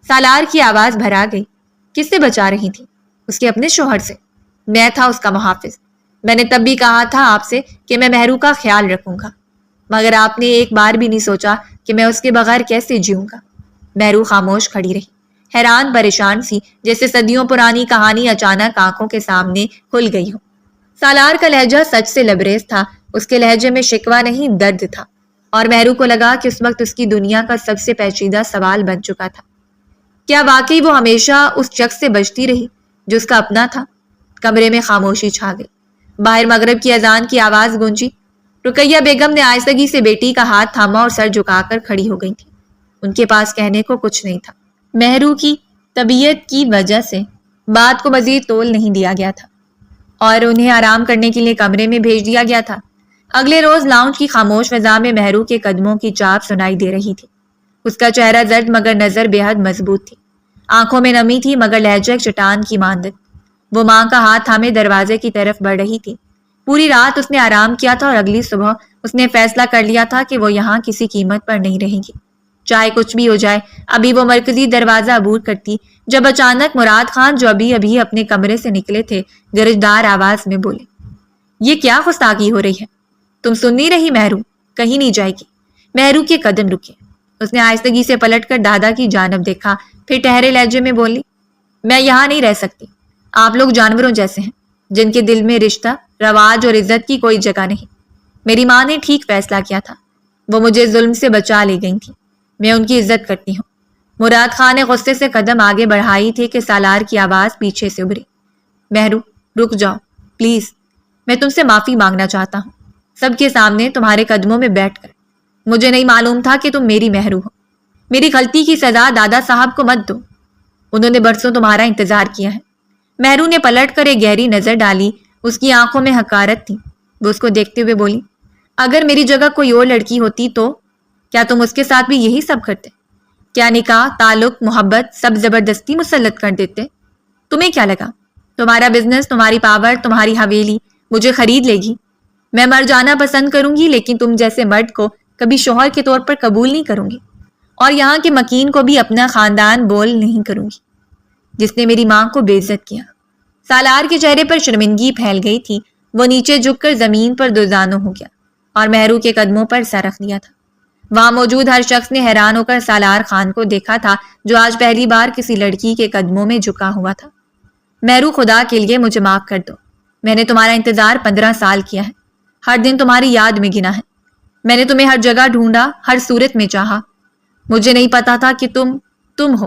سالار کی آواز بھرا گئی، کس سے بچا رہی تھی؟ اس کے اپنے شوہر سے۔ میں تھا اس کا محافظ۔ میں نے تب بھی کہا تھا آپ سے کہ میں مہرو کا خیال رکھوں گا، مگر آپ نے ایک بار بھی نہیں سوچا کہ میں اس کے بغیر کیسے جیوں گا۔ مہرو خاموش کھڑی رہی، حیران پریشان سی، جیسے صدیوں پرانی کہانی اچانک آنکھوں کے سامنے کھل گئی ہو۔ سالار کا لہجہ سچ سے لبریز تھا، اس کے لہجے میں شکوہ نہیں درد تھا، اور مہرو کو لگا کہ اس وقت اس کی دنیا کا سب سے پیچیدہ سوال بن چکا تھا، کیا واقعی وہ ہمیشہ اس شخص سے بچتی رہی جو اس کا اپنا تھا؟ کمرے میں خاموشی چھا گئی۔ باہر مغرب کی اذان کی آواز گونجی۔ رقیہ بیگم نے آہستگی سے بیٹی کا ہاتھ تھاما اور سر جھکا کر کھڑی ہو گئی تھی۔ ان کے پاس کہنے کو کچھ نہیں تھا۔ مہرو کی طبیعت کی وجہ سے بات کو مزید تول نہیں دیا گیا تھا اور انہیں آرام کرنے کے لیے کمرے میں بھیج دیا گیا تھا۔ اگلے روز لاؤنج کی خاموش فضا میں مہرو کے قدموں کی چاپ سنائی دے رہی تھی۔ اس کا چہرہ زرد مگر نظر بے حد مضبوط تھی۔ آنکھوں میں نمی تھی مگر لہجہ چٹان کی مانند۔ وہ ماں کا ہاتھ تھامے دروازے کی طرف بڑھ رہی تھی۔ پوری رات اس نے آرام کیا تھا اور اگلی صبح اس نے فیصلہ کر لیا تھا کہ وہ یہاں کسی قیمت پر نہیں رہے گی، چاہے کچھ بھی ہو جائے۔ ابھی وہ مرکزی دروازہ عبور کرتی جب اچانک مراد خان، جو ابھی ابھی اپنے کمرے سے نکلے تھے، گرجدار آواز میں بولے، یہ کیا گستاخی ہو رہی ہے؟ تم سن نہیں رہی؟ مہرو کہیں نہیں جائے گی۔ مہرو کے قدم رکے۔ اس نے آہستگی سے پلٹ کر دادا کی جانب دیکھا، پھر ٹھہرے لہجے میں بولی، میں یہاں نہیں رہ سکتی۔ آپ لوگ جانوروں جیسے ہیں جن کے دل میں رشتہ، رواج اور عزت کی کوئی جگہ نہیں۔ میری ماں نے ٹھیک فیصلہ کیا تھا، وہ مجھے ظلم سے بچا لے گئی تھی، میں ان کی عزت کرتی ہوں۔ مراد خان نے غصے سے قدم آگے بڑھائی تھے کہ سالار کی آواز پیچھے سے ابھری، مہرو رک جاؤ پلیز، میں تم سے معافی مانگنا چاہتا ہوں، سب کے سامنے تمہارے قدموں میں بیٹھ کر۔ مجھے نہیں معلوم تھا کہ تم میری مہرو ہو۔ میری غلطی کی سزا دادا صاحب کو مت دو، انہوں نے برسوں تمہارا انتظار کیا ہے۔ مہرو نے پلٹ کر ایک گہری نظر ڈالی، اس کی آنکھوں میں حقارت تھی۔ وہ اس کو دیکھتے ہوئے بولی، اگر میری جگہ کوئی اور لڑکی ہوتی تو کیا تم اس کے ساتھ بھی یہی سب کرتے؟ کیا نکاح، تعلق، محبت سب زبردستی مسلط کر دیتے؟ تمہیں کیا لگا تمہارا بزنس، تمہاری پاور، تمہاری حویلی مجھے خرید لے گی؟ میں مر جانا پسند کروں گی، لیکن تم جیسے مرد کو کبھی شوہر کے طور پر قبول نہیں کروں گی، اور یہاں کے مکین کو بھی اپنا خاندان بول نہیں کروں گی جس نے میری ماں کو بے عزت کیا۔ سالار کے چہرے پر شرمندگی پھیل گئی تھی، وہ نیچے جھک کر زمین پر دوزانوں ہو گیا اور مہرو کے قدموں پر سر رکھ دیا تھا۔ وہاں موجود ہر شخص نے حیران ہو کر سالار خان کو دیکھا تھا، جو آج پہلی بار کسی لڑکی کے قدموں میں جھکا ہوا تھا۔ مہرو، خدا کے لیے مجھے معاف کر دو، میں نے تمہارا انتظار 15 سال کیا ہے، ہر دن تمہاری یاد میں گنا ہے، میں نے تمہیں ہر جگہ ڈھونڈا، ہر صورت میں چاہا، مجھے نہیں پتا تھا کہ تم ہو۔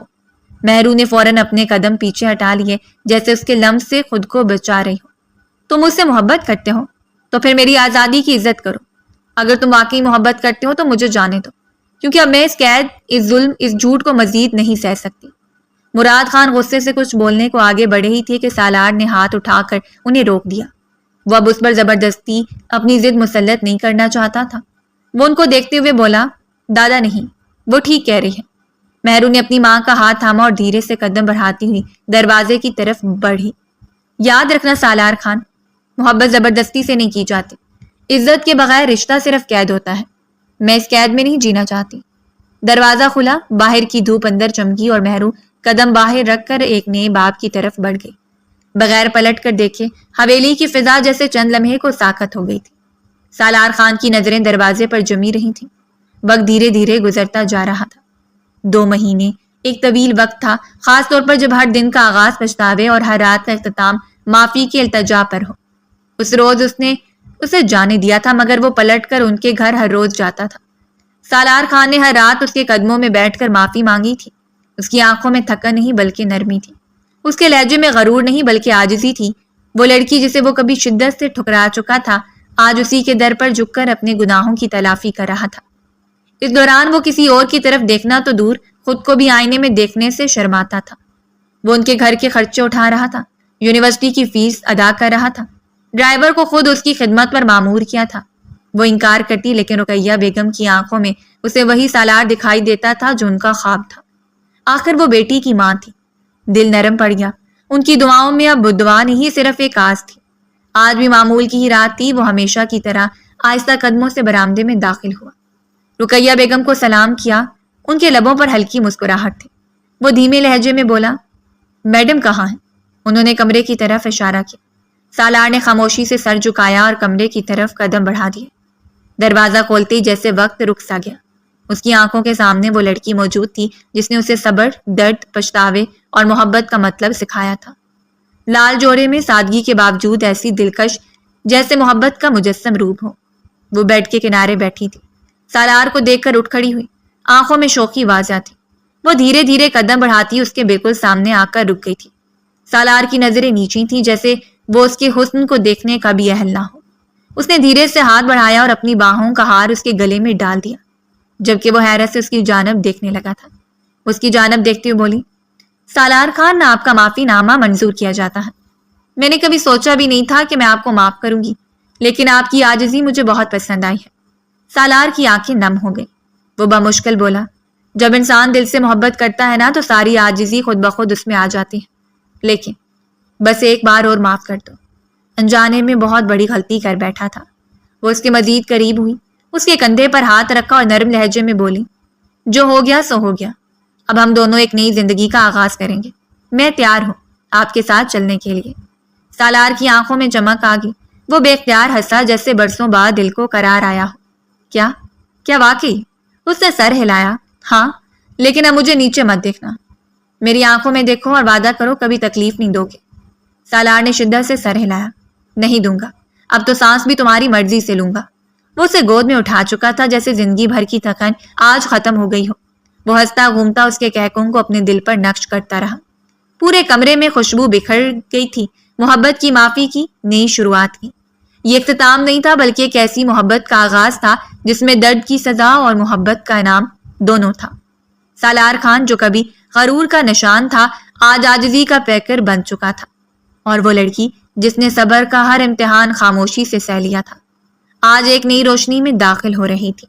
مہرو نے فوراً اپنے قدم پیچھے ہٹا لیے، جیسے اس کے لمس سے خود کو بچا رہی ہو۔ تم مجھ سے محبت کرتے ہو تو پھر میری آزادی کی عزت کرو۔ اگر تم واقعی محبت کرتے ہو تو مجھے جانے دو، کیونکہ اب میں اس قید، اس ظلم، اس جھوٹ کو مزید نہیں سہ سکتی۔ مراد خان غصے سے کچھ بولنے کو آگے بڑھے ہی تھے کہ سالار نے ہاتھ اٹھا کر انہیں روک دیا۔ وہ اب اس پر زبردستی اپنی ضد مسلط نہیں کرنا چاہتا تھا۔ وہ ان کو دیکھتے ہوئے بولا، دادا نہیں، وہ ٹھیک کہہ رہی ہے۔ مہرو نے اپنی ماں کا ہاتھ تھاما اور دھیرے سے قدم بڑھاتی ہوئی دروازے کی طرف بڑھی۔ یاد رکھنا سالار خان، محبت زبردستی سے نہیں کی جاتی، عزت کے بغیر رشتہ صرف قید ہوتا ہے، میں اس قید میں نہیں جینا چاہتی۔ دروازہ کھلا، باہر کی دھوپ اندر چمکی اور مہرو قدم باہر رکھ کر ایک نئے باب کی طرف بڑھ گئی۔ بغیر پلٹ کر دیکھے حویلی کی فضا جیسے چند لمحے کو ساکت ہو گئی تھی۔ سالار خان کی نظریں دروازے پر جمی رہی تھیں۔ وقت دھیرے دھیرے گزرتا جا رہا تھا۔ 2 مہینے ایک طویل وقت تھا، خاص طور پر جب ہر دن کا آغاز پچھتاوے اور ہر رات کا اختتام معافی کی التجا پر ہو۔ اس روز اس نے اسے جانے دیا تھا، مگر وہ پلٹ کر ان کے گھر ہر روز جاتا تھا۔ سالار خان نے ہر رات اس کے قدموں میں بیٹھ کر معافی مانگی تھی۔ اس کی آنکھوں میں تھکن نہیں بلکہ نرمی تھی، اس کے لہجے میں غرور نہیں بلکہ عاجزی تھی۔ وہ لڑکی جسے وہ کبھی شدت سے ٹھکرا چکا تھا، آج اسی کے در پر جھک کر اپنے گناہوں کی تلافی کر رہا تھا۔ اس دوران وہ کسی اور کی طرف دیکھنا تو دور، خود کو بھی آئینے میں دیکھنے سے شرماتا تھا۔ وہ ان کے گھر کے خرچے اٹھا رہا تھا، یونیورسٹی کی فیس ادا کر رہا تھا، ڈرائیور کو خود اس کی خدمت پر مامور کیا تھا۔ وہ انکار کرتی، لیکن رقیہ بیگم کی آنکھوں میں اسے وہی سالار دکھائی دیتا تھا جو ان کا خواب تھا۔ آخر وہ بیٹی کی ماں تھی۔ دل نرم پڑ گیا۔ ان کی دعاؤں میں اب دعا نہیں، صرف ایک آس تھی۔ آج بھی معمول کی ہی رات تھی، وہ ہمیشہ کی طرح آہستہ قدموں سے برآمدے میں داخل ہوا۔ رقیہ بیگم کو سلام کیا، ان کے لبوں پر ہلکی مسکراہٹ تھی۔ وہ دھیمے لہجے میں بولا، میڈم کہاں ہیں؟ انہوں نے کمرے کی طرف اشارہ کیا۔ سالار نے خاموشی سے سر جھکایا اور کمرے کی طرف قدم بڑھا دیے۔ دروازہ کھولتے ہی جیسے وقت رک سا گیا۔ اس کی آنکھوں کے سامنے وہ لڑکی موجود تھی جس نے اسے صبر، درد، پچھتاوے اور محبت کا مطلب سکھایا تھا۔ لال جوڑے میں سادگی کے باوجود ایسی دلکش جیسے محبت کا مجسم روپ ہو۔ وہ بیڈ کے کنارے بیٹھی تھی، سالار کو دیکھ کر اٹھ کھڑی ہوئی، آنکھوں میں شوخی واضح تھی۔ وہ دھیرے دھیرے قدم بڑھاتی اس کے بالکل سامنے آ کر رک گئی تھی۔ سالار کی نظریں نیچی تھیں، جیسے وہ اس کے حسن کو دیکھنے کا بھی اہل نہ ہو۔ اس نے دھیرے سے ہاتھ بڑھایا اور اپنی باہوں کا ہار اس کے گلے میں ڈال دیا، جبکہ وہ حیرت سے اس کی جانب دیکھنے لگا تھا۔ اس کی جانب دیکھتے ہوئے بولی، سالار خان، آپ کا معافی نامہ منظور کیا جاتا ہے۔ میں نے کبھی سوچا بھی نہیں تھا کہ میں آپ کو معاف کروں گی، لیکن آپ کی عاجزی مجھے بہت پسند آئی ہے۔ سالار کی آنکھیں نم ہو گئی۔ وہ بمشکل بولا، جب انسان دل سے محبت کرتا ہے نا تو ساری عاجزی خود بخود اس میں آ جاتی ہے، لیکن بس ایک بار اور معاف کر دو۔ انجانے میں بہت بڑی غلطی کر بیٹھا تھا۔ وہ اس کے مزید قریب ہوئی، اس کے کندھے پر ہاتھ رکھا اور نرم لہجے میں بولی، جو ہو گیا سو ہو گیا، اب ہم دونوں ایک نئی زندگی کا آغاز کریں گے۔ میں تیار ہوں آپ کے ساتھ چلنے کے لیے۔ سالار کی آنکھوں میں چمک آ گئی۔ وہ بے اختیار ہنسا، جیسے برسوں بعد دل کو قرار آیا ہو۔ کیا واقعی؟ اس نے سر ہلایا، ہاں لیکن اب مجھے نیچے مت دیکھنا، میری آنکھوں میں دیکھو اور وعدہ کرو کبھی تکلیف نہیں دو گے۔ سالار نے شدت سے سر ہلایا۔ نہیں دوں گا، اب تو سانس بھی تمہاری مرضی سے لوں گا۔ وہ اسے گود میں اٹھا چکا تھا جیسے زندگی بھر کی تھکن آج ختم ہو گئی ہو۔ وہ ہنستا گھومتا اس کے کہکوں کو اپنے دل پر نقش کرتا رہا۔ پورے کمرے میں خوشبو بکھر گئی تھی، محبت کی معافی کی نئی شروعات کی۔ یہ اختتام نہیں تھا بلکہ ایک ایسی محبت کا آغاز تھا جس میں درد کی سزا اور محبت کا انعام دونوں تھا۔ سالار خان جو کبھی غرور کا نشان تھا آج عاجزی کا پیکر بن چکا تھا، اور وہ لڑکی جس نے صبر کا ہر امتحان خاموشی سے سہ لیا تھا آج ایک نئی روشنی میں داخل ہو رہی تھی۔